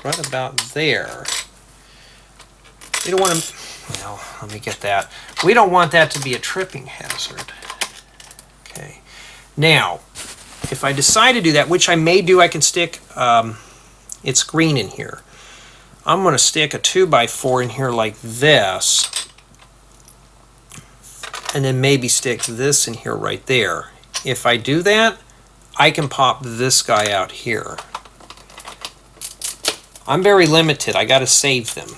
Right about there. We don't want to... Well, let me get that. We don't want that to be a tripping hazard. Okay. Now, if I decide to do that, which I may do, I can stick... it's green in here. I'm going to stick a 2x4 in here like this. And then maybe stick this in here right there. If I do that, I can pop this guy out here. I'm very limited. I got to save them.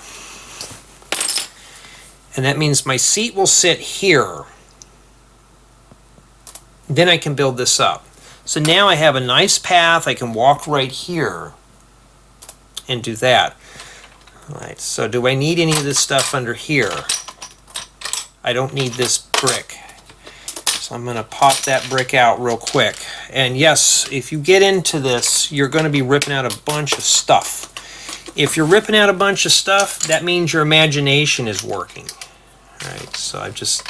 And that means my seat will sit here. Then I can build this up. So now I have a nice path. I can walk right here and do that. All right, so do I need any of this stuff under here? I don't need this brick. So I'm going to pop that brick out real quick. And yes, if you get into this, you're going to be ripping out a bunch of stuff. If you're ripping out a bunch of stuff, that means your imagination is working. All right, so I'm just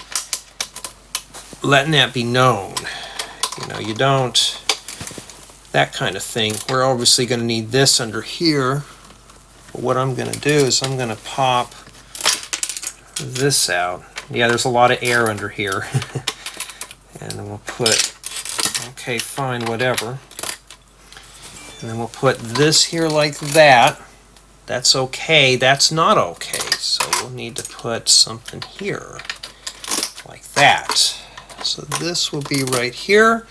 letting that be known. You know, you don't, that kind of thing. We're obviously going to need this under here. But what I'm going to do is I'm going to pop this out. Yeah, there's a lot of air under here. And then we'll put, okay, fine, whatever. And then we'll put this here like that. That's okay. That's not okay. So we'll need to put something here like that. So this will be right here.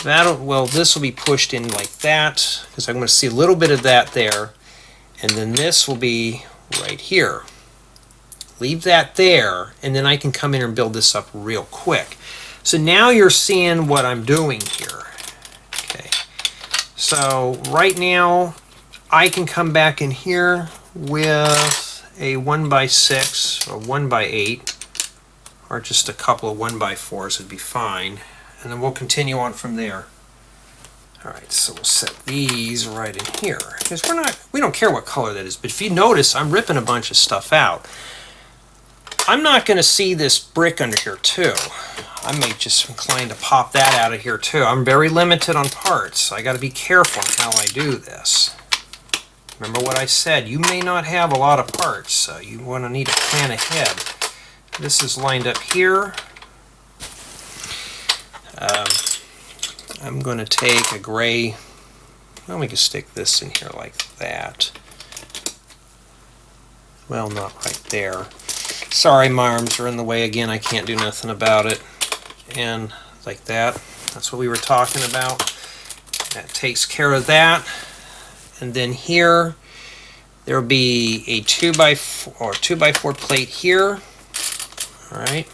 Well, this will be pushed in like that because I'm going to see a little bit of that there. And then this will be right here. Leave that there, and then I can come in and build this up real quick. So now you're seeing what I'm doing here. Okay. So right now, I can come back in here with a 1x6 or 1x8, or just a couple of 1x4s would be fine. And then we'll continue on from there. All right, so we'll set these right in here. Because we don't care what color that is, but if you notice, I'm ripping a bunch of stuff out. I'm not going to see this brick under here too. I may just incline to pop that out of here too. I'm very limited on parts, so I got to be careful on how I do this. Remember what I said, you may not have a lot of parts, so you want to need to plan ahead. This is lined up here. I'm going to take a gray, well, we can stick this in here like that. Well, not right there. Sorry, my arms are in the way again. I can't do nothing about it. And like that. That's what we were talking about. That takes care of that. And then here, there will be a 2x4 or 2x4 plate here. All right.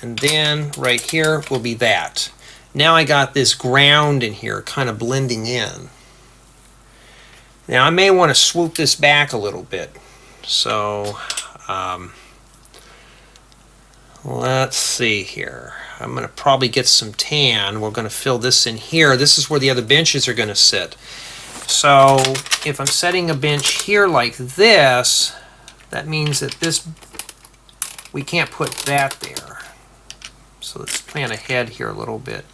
And then right here will be that. Now I got this ground in here kind of blending in. Now I may want to swoop this back a little bit. So let's see here. I'm going to probably get some tan. We're going to fill this in here. This is where the other benches are going to sit. So if I'm setting a bench here like this, that means that this, we can't put that there. So let's plan ahead here a little bit.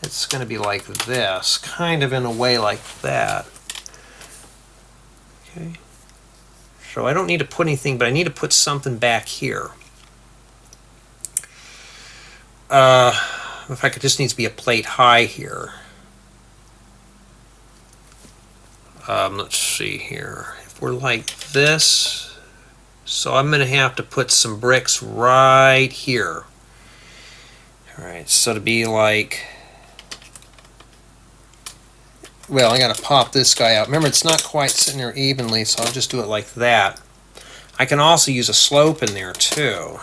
It's going to be like this, kind of in a way like that. Okay. So I don't need to put anything, but I need to put something back here. In fact, it just needs to be a plate high here. Let's see here. If we're like this, so I'm going to have to put some bricks right here. All right, so to be like, well, I got to pop this guy out. Remember, it's not quite sitting there evenly, so I'll just do it like that. I can also use a slope in there too,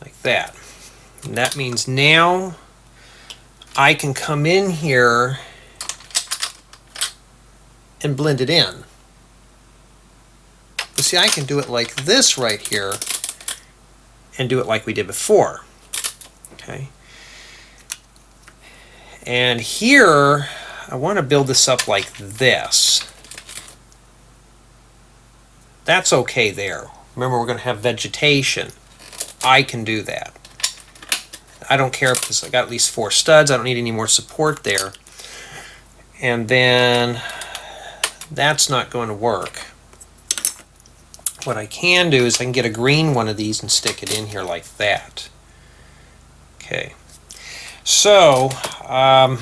like that. And that means now I can come in here and blend it in. You see, I can do it like this right here and do it like we did before. Okay. And here, I want to build this up like this. That's okay there. Remember, we're going to have vegetation. I can do that. I don't care because I got at least 4 studs. I don't need any more support there. And then that's not going to work. What I can do is I can get a green one of these and stick it in here like that. Okay. So, I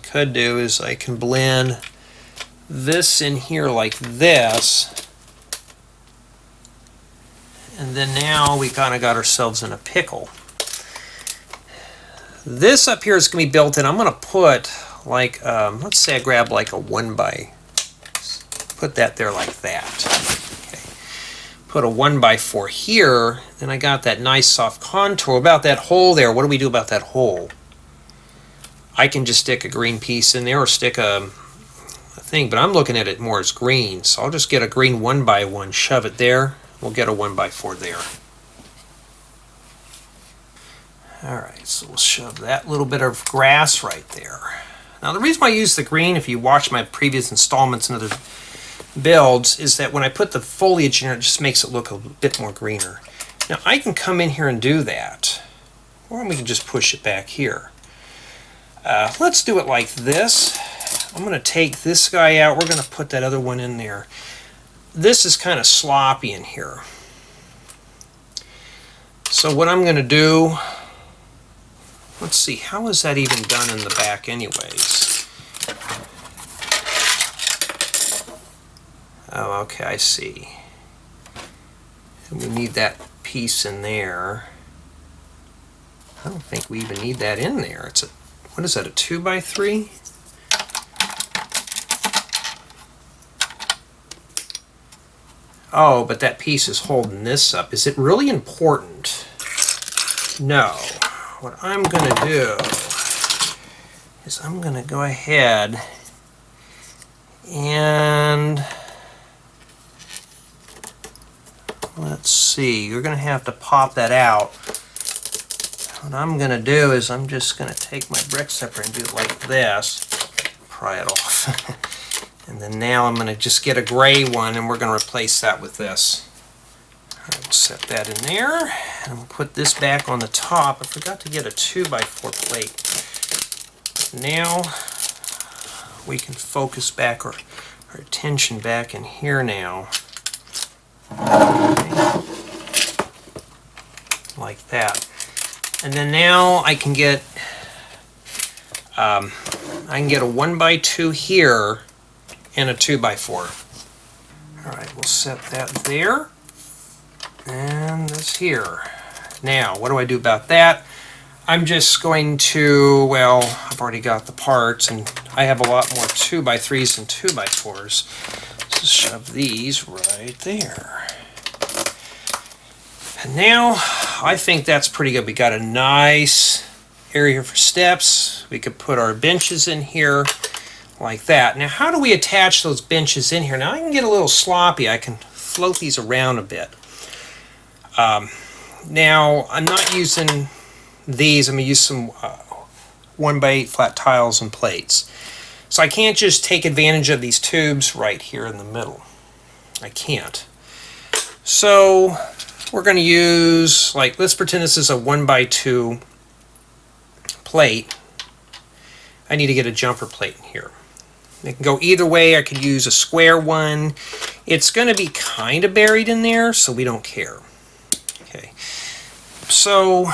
could do is I can blend this in here like this. And then now we kind of got ourselves in a pickle. This up here is going to be built in. I'm going to put like, let's say I grab like a 1x, put that there like that. Okay. Put a 1x4 here, and I got that nice soft contour. About that hole there, what do we do about that hole? I can just stick a green piece in there or stick a thing, but I'm looking at it more as green. So I'll just get a green 1x1, shove it there. We'll get a 1x4 there. Alright, so we'll shove that little bit of grass right there. Now the reason why I use the green, if you watch my previous installments and other builds, is that when I put the foliage in it just makes it look a bit more greener. Now I can come in here and do that, or we can just push it back here. Let's do it like this. I'm going to take this guy out. We're going to put that other one in there. This is kind of sloppy in here. So what I'm going to do, let's see, how is that even done in the back anyways? Oh, okay, I see. And we need that piece in there. I don't think we even need that in there. It's a, what is that, a 2x3? Oh, but that piece is holding this up. Is it really important? No. What I'm going to do is I'm going to go ahead and let's see. You're going to have to pop that out. What I'm going to do is I'm just going to take my brick separator and do it like this. Pry it off. And then now I'm going to just get a gray one and we're going to replace that with this. Alright, we'll set that in there. And we'll put this back on the top. I forgot to get a 2x4 plate. Now we can focus back our attention back in here now. Okay. Like that. And then now I can get a 1x2 here and a 2x4. Alright, we'll set that there. And this here. Now, what do I do about that? I'm just going to, well, I've already got the parts, and I have a lot more 2x3s and 2x4s. Just shove these right there. And now, I think that's pretty good. We got a nice area for steps. We could put our benches in here like that. Now, how do we attach those benches in here? Now, I can get a little sloppy. I can float these around a bit. Now, I'm not using these. I'm going to use some 1x8 flat tiles and plates. So I can't just take advantage of these tubes right here in the middle. I can't. So we're going to use, like, let's pretend this is a 1x2 plate. I need to get a jumper plate in here. It can go either way. I could use a square one. It's going to be kind of buried in there, so we don't care. Okay. So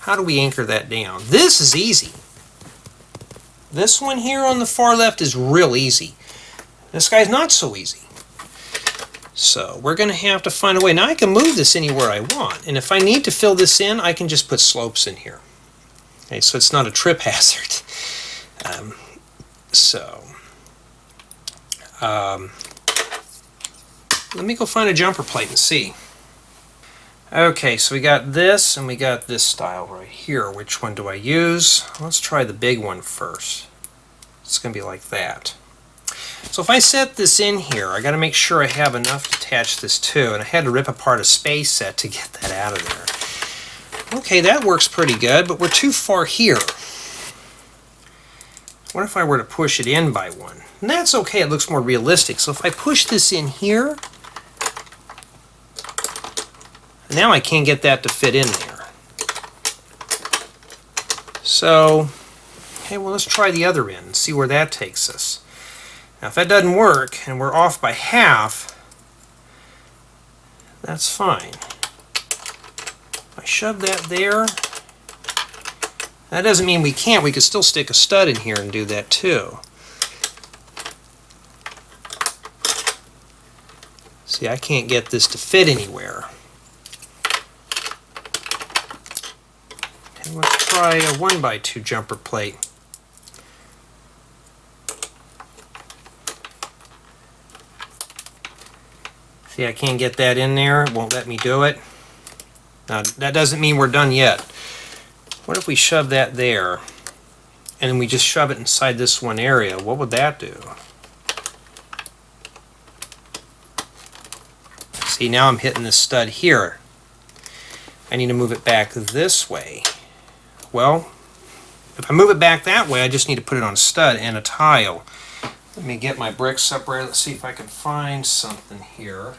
how do we anchor that down? This is easy. This one here on the far left is real easy. This guy's not so easy. So we're going to have to find a way. Now I can move this anywhere I want, and if I need to fill this in, I can just put slopes in here. Okay, so it's not a trip hazard. Let me go find a jumper plate and see. Okay, so we got this and we got this style right here. Which one do I use? Let's try the big one first. It's going to be like that. So if I set this in here, I got to make sure I have enough to attach this to, and I had to rip apart a space set to get that out of there. Okay, that works pretty good, but we're too far here. What if I were to push it in by one? And that's okay, it looks more realistic. So if I push this in here, now I can't get that to fit in there. So, okay, well, let's try the other end and see where that takes us. Now, if that doesn't work and we're off by half, that's fine. If I shove that there, that doesn't mean we can't. We could still stick a stud in here and do that too. See, I can't get this to fit anywhere. And let's try a 1x2 jumper plate. See, I can't get that in there. It won't let me do it. Now, that doesn't mean we're done yet. What if we shove that there, and then we just shove it inside this one area? What would that do? See, now I'm hitting this stud here. I need to move it back this way. Well, if I move it back that way, I just need to put it on a stud and a tile. Let me get my brick separator. Let's see if I can find something here.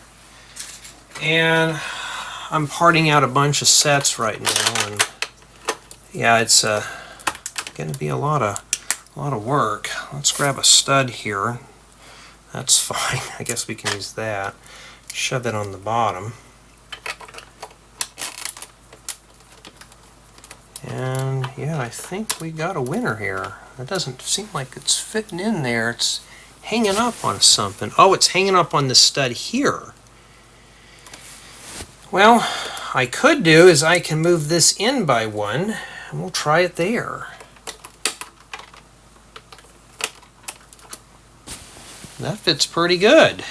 And I'm parting out a bunch of sets right now, and yeah, it's going to be a lot of work. Let's grab a stud here. That's fine. I guess we can use that. Shove it on the bottom. And yeah, I think we got a winner here. It doesn't seem like it's fitting in there. It's hanging up on something. Oh, it's hanging up on this stud here. Well, I could do is I can move this in by one, and we'll try it there. That fits pretty good.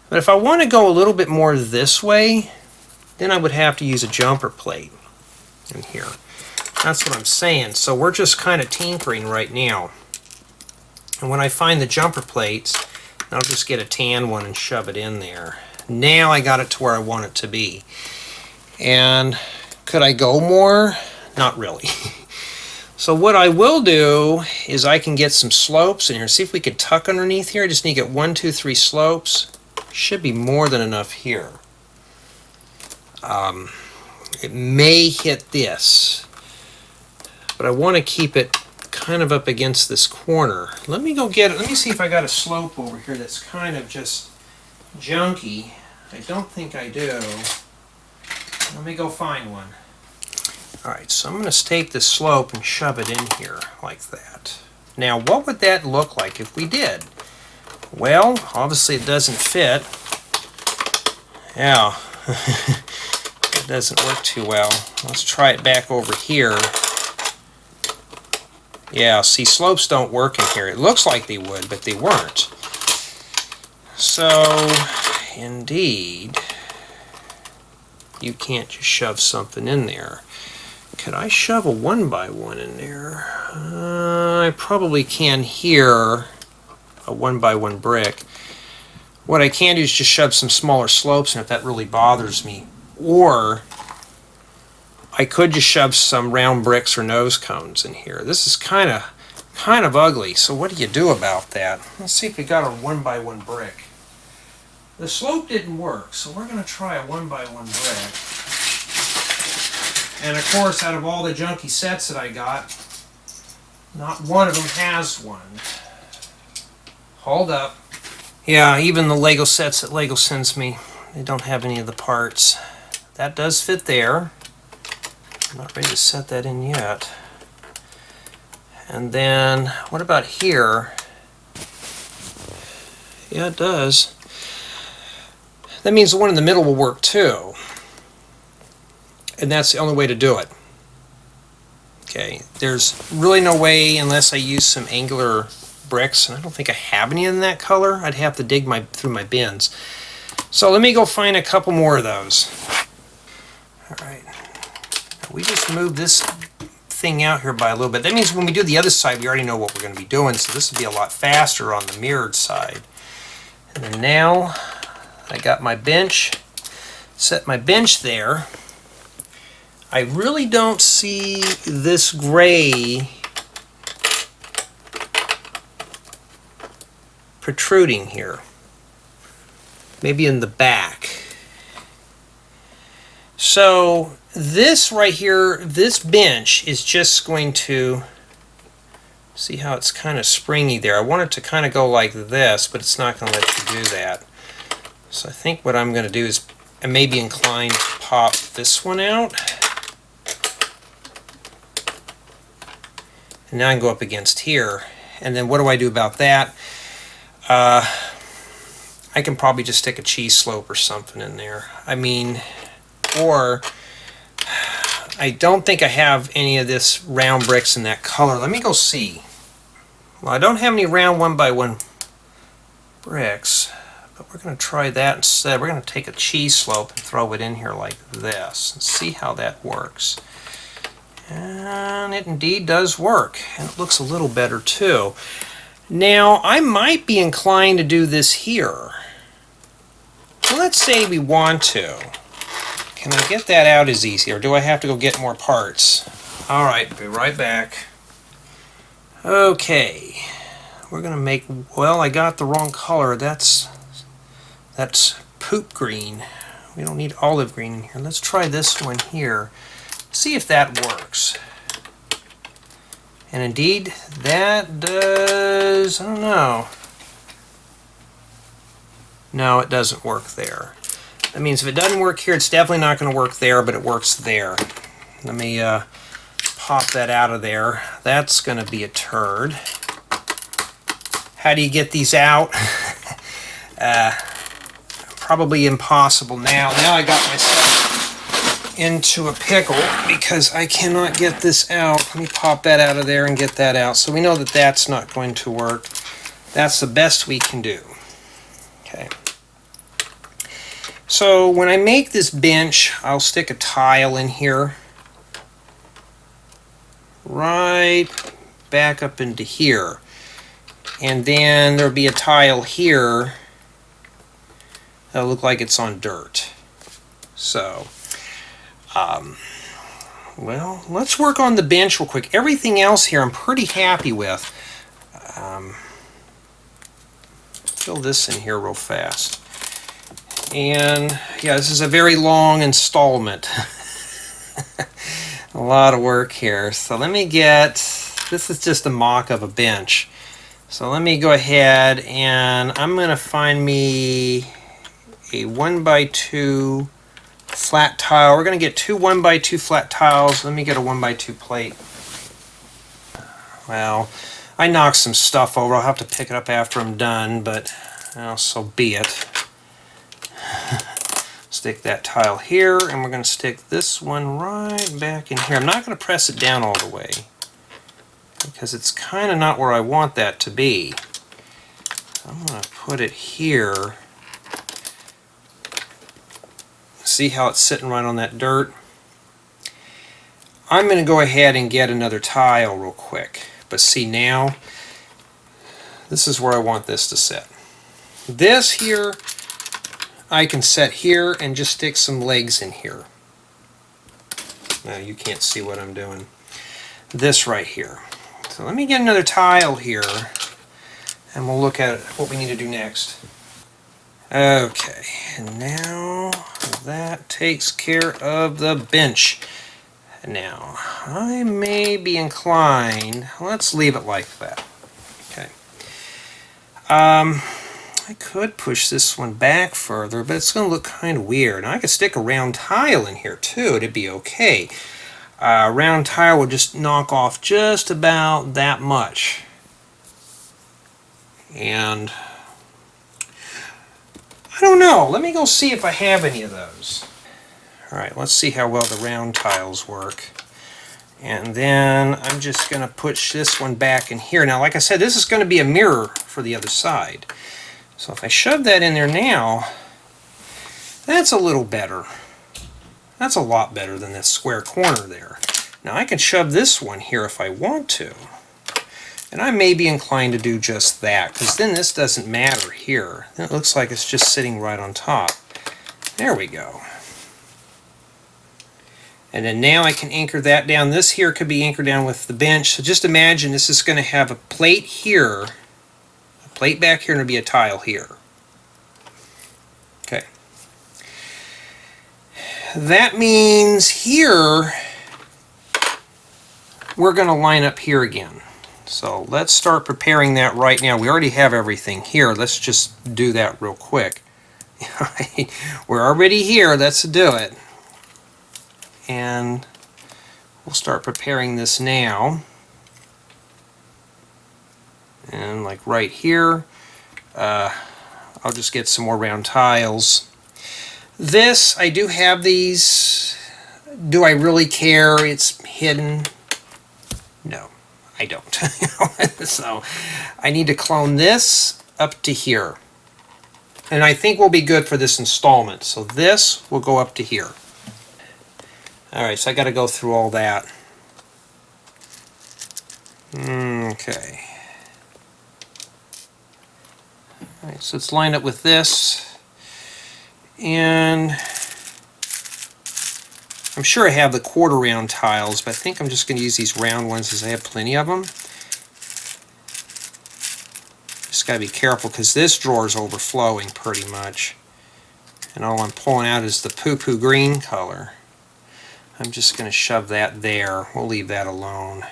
But if I want to go a little bit more this way, then I would have to use a jumper plate in here. That's what I'm saying. So we're just kind of tinkering right now. And when I find the jumper plates, I'll just get a tan one and shove it in there. Now I got it to where I want it to be. And could I go more? Not really. So what I will do is I can get some slopes in here. See if we could tuck underneath here. I just need to get 1, 2, 3 slopes. Should be more than enough here. It may hit this, but I want to keep it kind of up against this corner. Let me go get it. Let me see if I got a slope over here that's kind of just junky. I don't think I do. Let me go find one. Alright, so I'm going to take this slope and shove it in here like that. Now, what would that look like if we did? Well, obviously it doesn't fit. Yeah, it doesn't work too well. Let's try it back over here. Yeah, see, slopes don't work in here. It looks like they would, but they weren't. So, indeed, you can't just shove something in there. Could I shove a 1 by 1 in there? I probably can here, a 1 by 1 brick. What I can do is just shove some smaller slopes in if that really bothers me. Or I could just shove some round bricks or nose cones in here. This is kind of ugly, so what do you do about that? Let's see if we got a 1 by 1 brick. The slope didn't work, so we're going to try a 1 by 1 brick. And of course, out of all the junky sets that I got, not one of them has one. Hold up. Yeah, even the Lego sets that Lego sends me, they don't have any of the parts. That does fit there. I'm not ready to set that in yet. And then, what about here? Yeah, it does. That means the one in the middle will work too. And that's the only way to do it. Okay, there's really no way unless I use some angular bricks, and I don't think I have any in that color. I'd have to dig through my bins. So let me go find a couple more of those. Alright, we just moved this thing out here by a little bit. That means when we do the other side, we already know what we're going to be doing, so this will be a lot faster on the mirrored side. And then now, I got my bench, set my bench there. I really don't see this gray protruding here. Maybe in the back. So this right here, this bench is just going to, see how it's kind of springy there. I want it to kind of go like this, but it's not going to let you do that. So I think what I'm going to do is, I may be inclined to pop this one out. And now I can go up against here. And then what do I do about that? I can probably just stick a cheese slope or something in there. I mean, or I don't think I have any of this round bricks in that color. Let me go see. Well, I don't have any round 1 by 1 bricks, but we're going to try that instead. We're going to take a cheese slope and throw it in here like this and see how that works. And it indeed does work, and it looks a little better too. Now, I might be inclined to do this here. So let's say we want to. Can I get that out as easy, or do I have to go get more parts? Alright, be right back. Okay, we're going to make, well, I got the wrong color. That's poop green. We don't need olive green in here. Let's try this one here. See if that works. And indeed, that does, I don't know. No, it doesn't work there. That means if it doesn't work here, it's definitely not going to work there, but it works there. Let me pop that out of there. That's going to be a turd. How do you get these out? Probably impossible now. Now I got myself into a pickle because I cannot get this out. Let me pop that out of there and get that out. So we know that that's not going to work. That's the best we can do. Okay. So when I make this bench, I'll stick a tile in here. Right back up into here. And then there'll be a tile here that'll look like it's on dirt. So, well, let's work on the bench real quick. Everything else here I'm pretty happy with. Fill this in here real fast. And yeah, this is a very long installment. A lot of work here. So let me get, this is just a mock of a bench. So let me go ahead and I'm going to find me a 1x2 flat tile. We're going to get two 1x2 flat tiles. Let me get a 1x2 plate. Well, I knocked some stuff over. I'll have to pick it up after I'm done, but well, so be it. Stick that tile here, and we're going to stick this one right back in here. I'm not going to press it down all the way because it's kind of not where I want that to be. I'm going to put it here. See how it's sitting right on that dirt? I'm going to go ahead and get another tile real quick. But see now, this is where I want this to sit. This here, I can set here and just stick some legs in here. Now you can't see what I'm doing. This right here. So let me get another tile here, and we'll look at what we need to do next. Okay, and now that takes care of the bench. Now, I may be inclined, let's leave it like that. Okay. I could push this one back further, but it's going to look kind of weird. Now, I could stick a round tile in here too, it'd be okay. Round tile would just knock off just about that much. And I don't know. Let me go see if I have any of those. Alright, let's see how well the round tiles work. And then I'm just going to push this one back in here. Now, like I said, this is going to be a mirror for the other side. So if I shove that in there now, that's a little better. That's a lot better than this square corner there. Now I can shove this one here if I want to. And I may be inclined to do just that, because then this doesn't matter here. It looks like it's just sitting right on top. There we go. And then now I can anchor that down. This here could be anchored down with the bench. So just imagine this is going to have a plate here, a plate back here, and it'll be a tile here. Okay. That means here we're going to line up here again. So let's start preparing that right now. We already have everything here. Let's just do that real quick. We're already here. Let's do it. And we'll start preparing this now. And like right here, I'll just get some more round tiles. This, I do have these. Do I really care? It's hidden. No, I don't. So I need to clone this up to here. And I think we'll be good for this installment. So this will go up to here. Alright, so I got to go through all that. Okay. Alright, so it's lined up with this. And I'm sure I have the quarter round tiles, but I think I'm just going to use these round ones as I have plenty of them. Just got to be careful because this drawer is overflowing pretty much. And all I'm pulling out is the poo-poo green color. I'm just going to shove that there. We'll leave that alone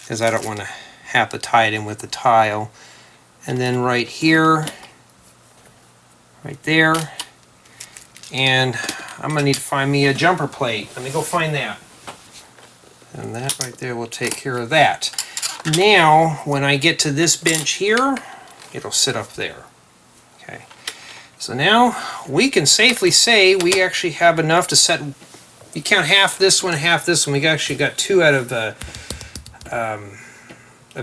because I don't want to have to tie it in with the tile. And then right here, right there, and I'm going to need to find me a jumper plate. Let me go find that. And that right there will take care of that. Now, when I get to this bench here, it'll sit up there. Okay. So now we can safely say we actually have enough to set. You count half this one, half this one. We actually got 2 out of the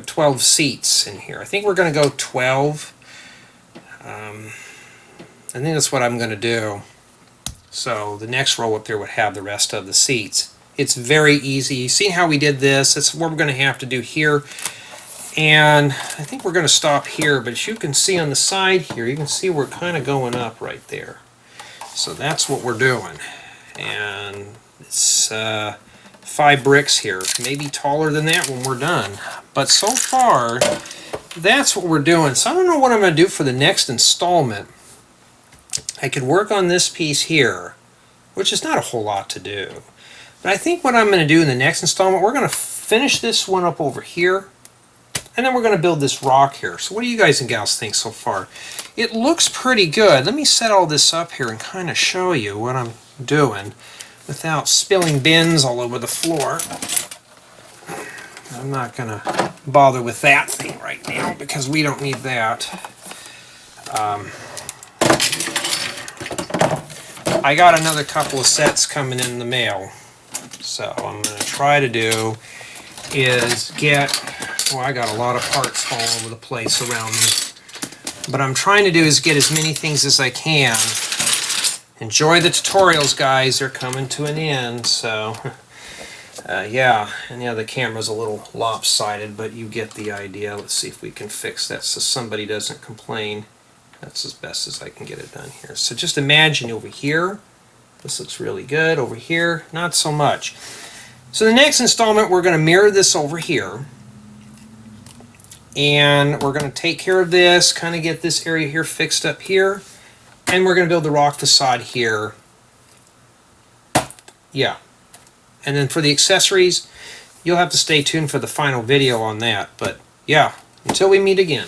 12 seats in here. I think we're going to go 12. I think that's what I'm going to do. So the next row up there would have the rest of the seats. It's very easy. You've seen how we did this. That's what we're going to have to do here. And I think we're going to stop here, but you can see on the side here, you can see we're kind of going up right there. So that's what we're doing. And it's 5 bricks here, maybe taller than that when we're done. But so far, that's what we're doing. So I don't know what I'm going to do for the next installment. I could work on this piece here, which is not a whole lot to do. But I think what I'm going to do in the next installment, we're going to finish this one up over here. And then we're going to build this rock here. So what do you guys and gals think so far? It looks pretty good. Let me set all this up here and kind of show you what I'm doing without spilling bins all over the floor. I'm not going to bother with that thing right now because we don't need that. I got another couple of sets coming in the mail. So what I'm going to try to do is get... Well, I got a lot of parts all over the place around me. But I'm trying to do is get as many things as I can. Enjoy the tutorials, guys. They're coming to an end. So, yeah. And yeah, the camera's a little lopsided, but you get the idea. Let's see if we can fix that so somebody doesn't complain. That's as best as I can get it done here. So just imagine over here. This looks really good. Over here, not so much. So the next installment, we're going to mirror this over here. And we're going to take care of this, kind of get this area here fixed up here. And we're going to build the rock facade here. Yeah. And then for the accessories, you'll have to stay tuned for the final video on that. But yeah, until we meet again.